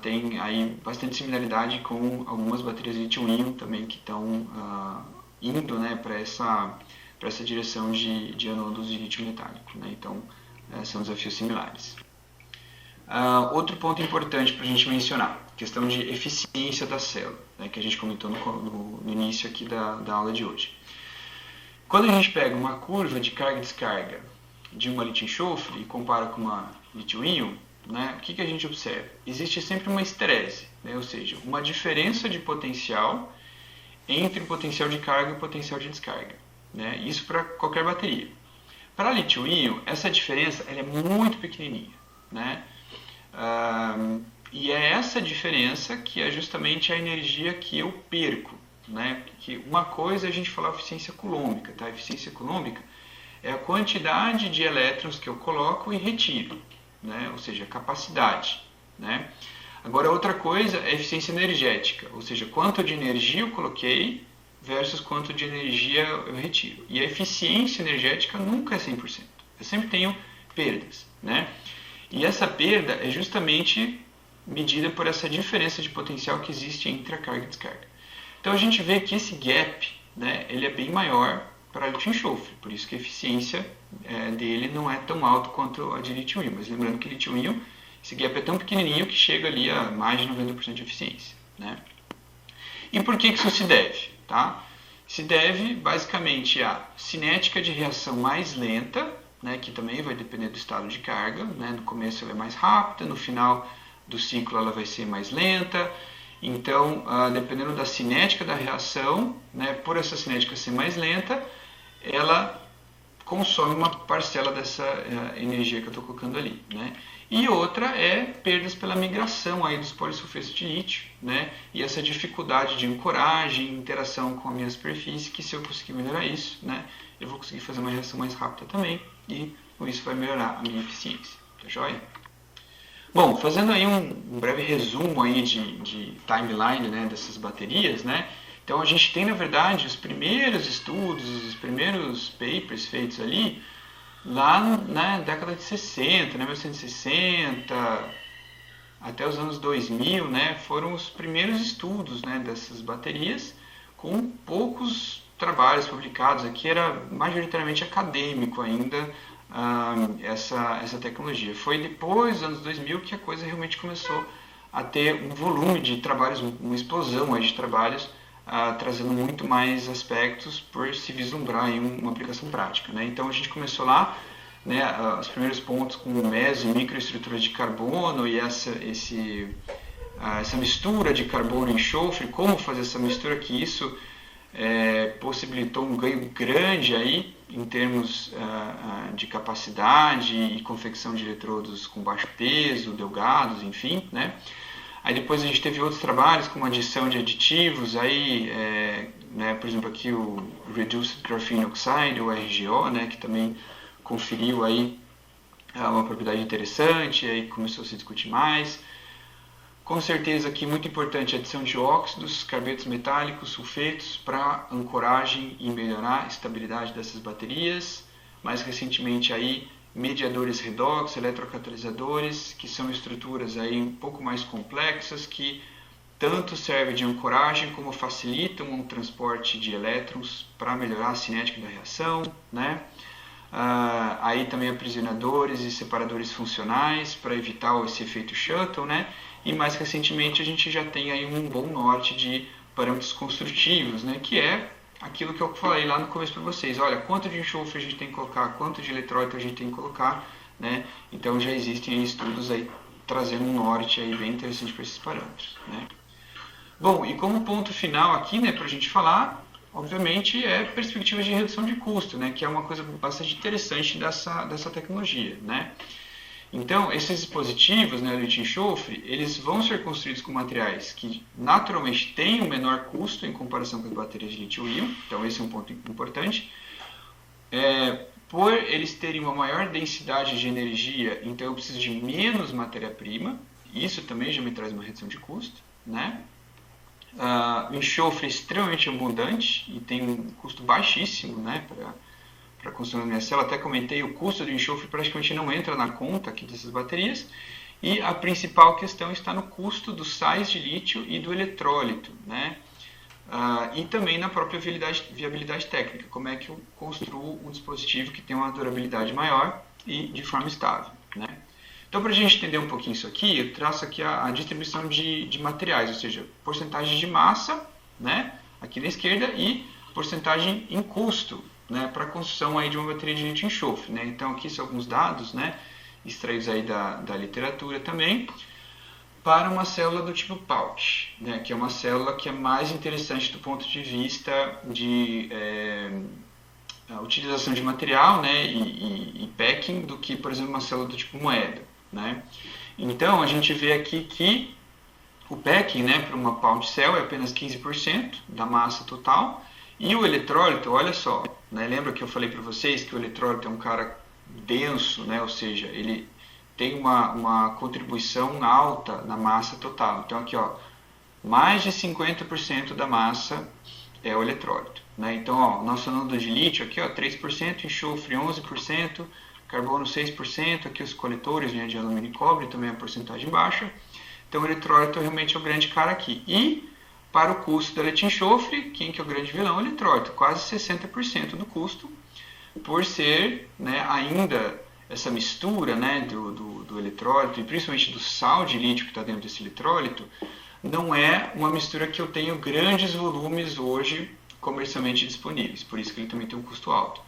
tem aí bastante similaridade com algumas baterias de lítio-íon também que estão indo, né, para essa direção de anodos de lítio metálico, né. Então são desafios similares. Outro ponto importante para a gente mencionar, questão de eficiência da célula, né, que a gente comentou no início aqui da aula de hoje. Quando a gente pega uma curva de carga e descarga de uma lítio-enxofre e compara com uma lítio-íon, né, o que a gente observa? Existe sempre uma esterese, né, ou seja, uma diferença de potencial entre o potencial de carga e o potencial de descarga, né, isso para qualquer bateria. Para a lítio-íon, essa diferença ela é muito pequenininha, né, e é essa diferença que é justamente a energia que eu perco, né? Que uma coisa é a gente falar eficiência coulombica, tá? A eficiência coulombica é a quantidade de elétrons que eu coloco e retiro, né? Ou seja, a capacidade, né? Agora outra coisa é a eficiência energética, ou seja, quanto de energia eu coloquei versus quanto de energia eu retiro. E a eficiência energética nunca é 100%. Eu sempre tenho perdas, né? E essa perda é justamente medida por essa diferença de potencial que existe entre a carga e a descarga. Então a gente vê que esse gap, né, ele é bem maior para lítio enxofre, por isso que a eficiência dele não é tão alta quanto a de lítio-íon. Mas lembrando que lítio-íon, esse gap é tão pequenininho que chega ali a mais de 90% de eficiência, né? E por que isso se deve? Tá? Se deve basicamente à cinética de reação mais lenta, né, que também vai depender do estado de carga, né? No começo ela é mais rápida, no final do ciclo ela vai ser mais lenta. Então, dependendo da cinética da reação, né, por essa cinética ser mais lenta, ela consome uma parcela dessa energia que eu estou colocando ali, né? E outra é perdas pela migração aí dos polissulfetos de lítio, né? E essa dificuldade de ancoragem, interação com a minha superfície, que se eu conseguir melhorar isso, né, eu vou conseguir fazer uma reação mais rápida também, e com isso vai melhorar a minha eficiência, tá joia? Bom, fazendo aí um breve resumo aí de timeline, né, dessas baterias, né? Então a gente tem, na verdade, os primeiros estudos, os primeiros papers feitos ali, lá na década de 60, né, 1960, até os anos 2000, né, foram os primeiros estudos, né, dessas baterias, com poucos trabalhos publicados. Aqui era majoritariamente acadêmico ainda, essa tecnologia. Foi depois dos anos 2000 que a coisa realmente começou a ter um volume de trabalhos, uma explosão aí de trabalhos, trazendo muito mais aspectos por se vislumbrar em uma aplicação prática, né? Então a gente começou lá, né, os primeiros pontos com meso e microestrutura de carbono e essa mistura de carbono e enxofre, como fazer essa mistura, que isso possibilitou um ganho grande aí em termos de capacidade e confecção de eletrodos com baixo peso, delgados, enfim, né? Aí depois a gente teve outros trabalhos com adição de aditivos, aí, né, por exemplo aqui o Reduced Graphene Oxide, o RGO, né, que também conferiu aí uma propriedade interessante, aí começou a se discutir mais. Com certeza aqui muito importante a adição de óxidos, carbetos metálicos, sulfetos para ancoragem e melhorar a estabilidade dessas baterias. Mais recentemente aí mediadores redox, eletrocatalisadores, que são estruturas aí um pouco mais complexas, que tanto servem de ancoragem como facilitam o transporte de elétrons para melhorar a cinética da reação, né? Aí também aprisionadores e separadores funcionais para evitar esse efeito shuttle, né? E mais recentemente a gente já tem aí um bom norte de parâmetros construtivos, né? Que é aquilo que eu falei lá no começo para vocês. Olha, quanto de enxofre a gente tem que colocar, quanto de eletrólito a gente tem que colocar, né? Então já existem aí estudos aí trazendo um norte aí bem interessante para esses parâmetros, né? Bom, e como ponto final aqui, né, para a gente falar, obviamente, é perspectivas de redução de custo, né, que é uma coisa bastante interessante dessa tecnologia, né? Então, esses dispositivos, né, lítio enxofre, eles vão ser construídos com materiais que naturalmente têm um menor custo em comparação com as baterias de lítio-íon, então esse é um ponto importante. Por eles terem uma maior densidade de energia, então eu preciso de menos matéria-prima, isso também já me traz uma redução de custo, né? O enxofre é extremamente abundante e tem um custo baixíssimo, né, para construir a minha célula. Até comentei, o custo do enxofre praticamente não entra na conta aqui dessas baterias. E a principal questão está no custo dos sais de lítio e do eletrólito, né? E também na própria viabilidade técnica, como é que eu construo um dispositivo que tem uma durabilidade maior e de forma estável, né? Então, para a gente entender um pouquinho isso aqui, eu traço aqui a distribuição de materiais, ou seja, porcentagem de massa, né, aqui na esquerda, e porcentagem em custo, né, para a construção aí de uma bateria de lítio enxofre, né? Então, aqui são alguns dados, né, extraídos aí da literatura também, para uma célula do tipo pouch, né, que é uma célula que é mais interessante do ponto de vista de utilização de material, né, e packing, do que, por exemplo, uma célula do tipo moeda, né? Então, a gente vê aqui que o packing, né, para uma pouch cell é apenas 15% da massa total, e o eletrólito, olha só, né, lembra que eu falei para vocês que o eletrólito é um cara denso, né, ou seja, ele tem uma contribuição alta na massa total. Então aqui, ó, mais de 50% da massa é o eletrólito, né? Então, ó, nosso anodo de lítio aqui, ó, 3%, enxofre 11%, carbono 6%, aqui os coletores, né, de alumínio e cobre, também a porcentagem baixa. Então, o eletrólito realmente é o grande cara aqui. E para o custo do leite-enxofre, quem que é o grande vilão? O eletrólito, quase 60% do custo, por ser, né, ainda essa mistura, né, do eletrólito e principalmente do sal de lítio que está dentro desse eletrólito, não é uma mistura que eu tenho grandes volumes hoje comercialmente disponíveis, por isso que ele também tem um custo alto.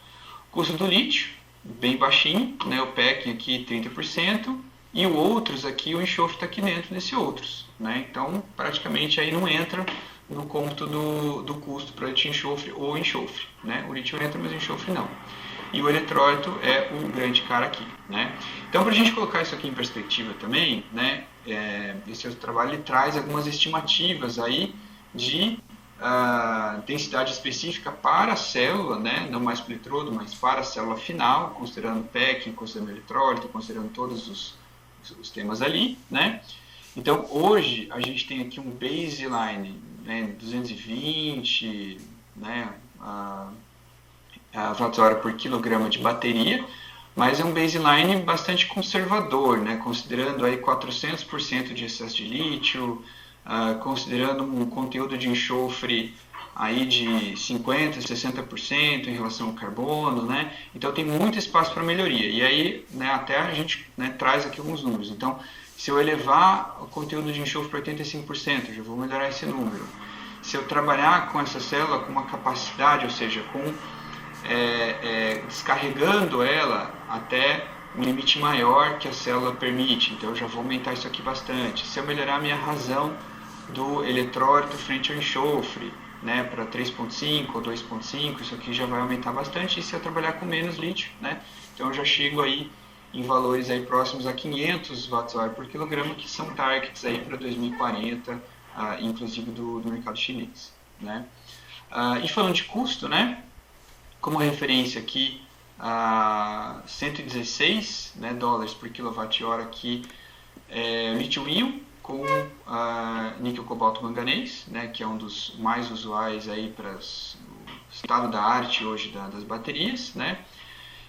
O custo do lítio, bem baixinho, né, o packing aqui 30%, e o outros aqui, o enxofre está aqui dentro desse outros, né? Então praticamente aí não entra no cômputo do custo para leite-enxofre ou enxofre, né? O lítio entra, mas o enxofre não. E o eletrólito é o grande cara aqui, né? Então, para a gente colocar isso aqui em perspectiva também, né? Esse outro trabalho ele traz algumas estimativas aí de densidade específica para a célula, né? Não mais para o eletrodo, mas para a célula final, considerando packing, considerando eletrólito, considerando todos os temas ali, né? Então, hoje a gente tem aqui um baseline, né? 220, né? Watts-hora por quilograma de bateria, mas é um baseline bastante conservador, né? Considerando aí 400% de excesso de lítio, considerando um conteúdo de enxofre aí de 50%, 60% em relação ao carbono, né? Então tem muito espaço para melhoria. E aí, né, até a gente, né, traz aqui alguns números. Então, se eu elevar o conteúdo de enxofre para 85%, eu já vou melhorar esse número. Se eu trabalhar com essa célula com uma capacidade, ou seja, com descarregando ela até um limite maior que a célula permite, então eu já vou aumentar isso aqui bastante. Se eu melhorar a minha razão do eletrólito frente ao enxofre, né, para 3.5 ou 2.5, isso aqui já vai aumentar bastante. E se eu trabalhar com menos lítio, né, então eu já chego aí em valores aí próximos a 500 watts-hora por quilograma, que são targets aí para 2040, inclusive do mercado chinês, né. E falando de custo, né, como referência aqui, 116, né, dólares por quilowatt-hora aqui, lítio-íon com níquel, cobalto, manganês, né, que é um dos mais usuais aí para o estado da arte hoje das baterias, né.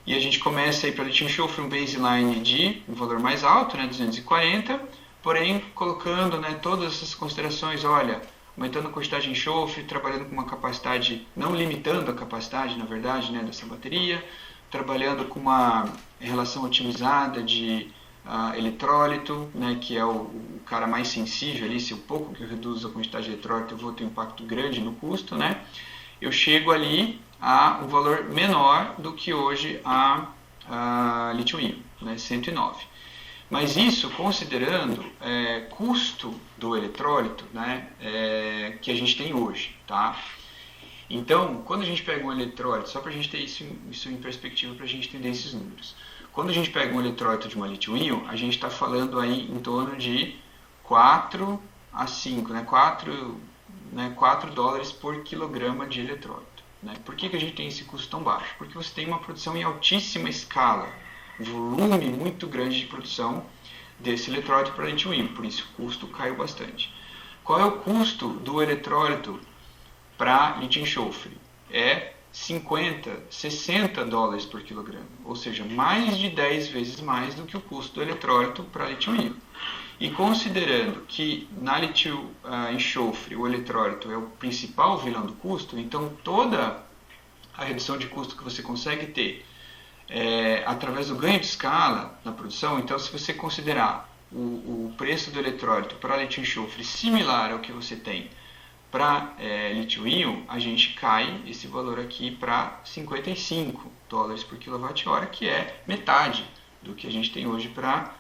E a gente começa aí para lítio-enxofre um baseline de um valor mais alto, né, 240, porém colocando, né, todas essas considerações, olha, aumentando a quantidade de enxofre, trabalhando com uma capacidade, não limitando a capacidade, na verdade, né, dessa bateria, trabalhando com uma relação otimizada de eletrólito, né, que é o cara mais sensível ali, se o pouco que eu reduzo a quantidade de eletrólito eu vou ter um impacto grande no custo, né, eu chego ali a um valor menor do que hoje a lítio-íon, né, 109. Mas isso considerando custo do eletrólito, né, que a gente tem hoje, tá? Então, quando a gente pega um eletrólito, só para a gente ter isso em perspectiva, para a gente entender esses números. Quando a gente pega um eletrólito de uma lítio-íon, a gente está falando aí em torno de 4 a 5, né, 4 dólares por quilograma de eletrólito, né? Por que a gente tem esse custo tão baixo? Porque você tem uma produção em altíssima escala, volume muito grande de produção desse eletrólito para lítio-íon, por isso o custo caiu bastante. Qual é o custo do eletrólito para lítio-enxofre? É 50, 60 dólares por quilograma, ou seja, mais de 10 vezes mais do que o custo do eletrólito para lítio-íon. E considerando que na lítio-enxofre o eletrólito é o principal vilão do custo, então toda a redução de custo que você consegue ter através do ganho de escala na produção, então se você considerar o preço do eletrólito para lítio-enxofre similar ao que você tem para lítio-íon, a gente cai esse valor aqui para 55 dólares por quilowatt-hora, que é metade do que a gente tem hoje para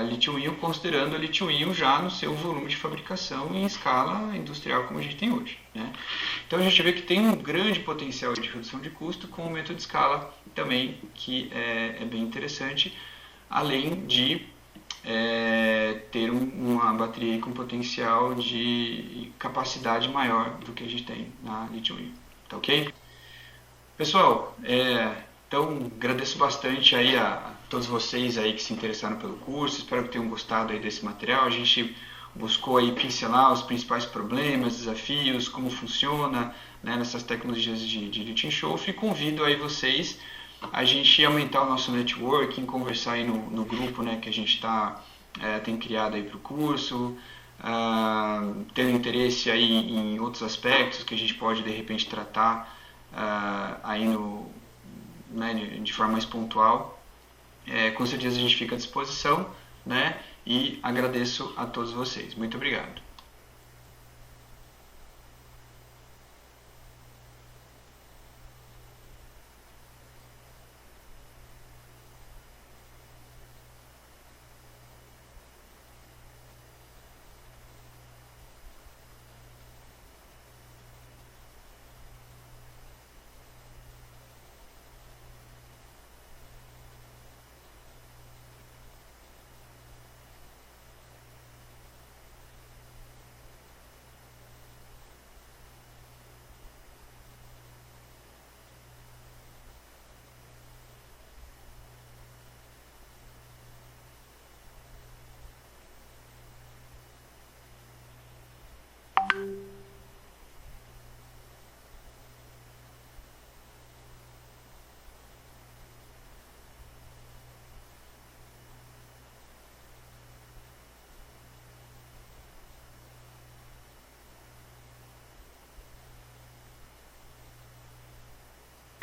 lítio-íon, considerando a lítio-íon já no seu volume de fabricação em escala industrial como a gente tem hoje, né? Então a gente vê que tem um grande potencial de redução de custo com aumento de escala também, que é bem interessante, além de ter uma bateria com potencial de capacidade maior do que a gente tem na lítio-íon, tá ok? Pessoal, então agradeço bastante aí a todos vocês aí que se interessaram pelo curso, espero que tenham gostado aí desse material. A gente buscou aí pincelar os principais problemas, desafios, como funciona né, nessas tecnologias de lítio enxofre, e convido aí vocês a gente aumentar o nosso networking, conversar aí no grupo, né, que a gente tem criado aí para o curso, tendo interesse aí em outros aspectos que a gente pode de repente tratar aí né, de forma mais pontual. Com certeza a gente fica à disposição, né, e agradeço a todos vocês. Muito obrigado.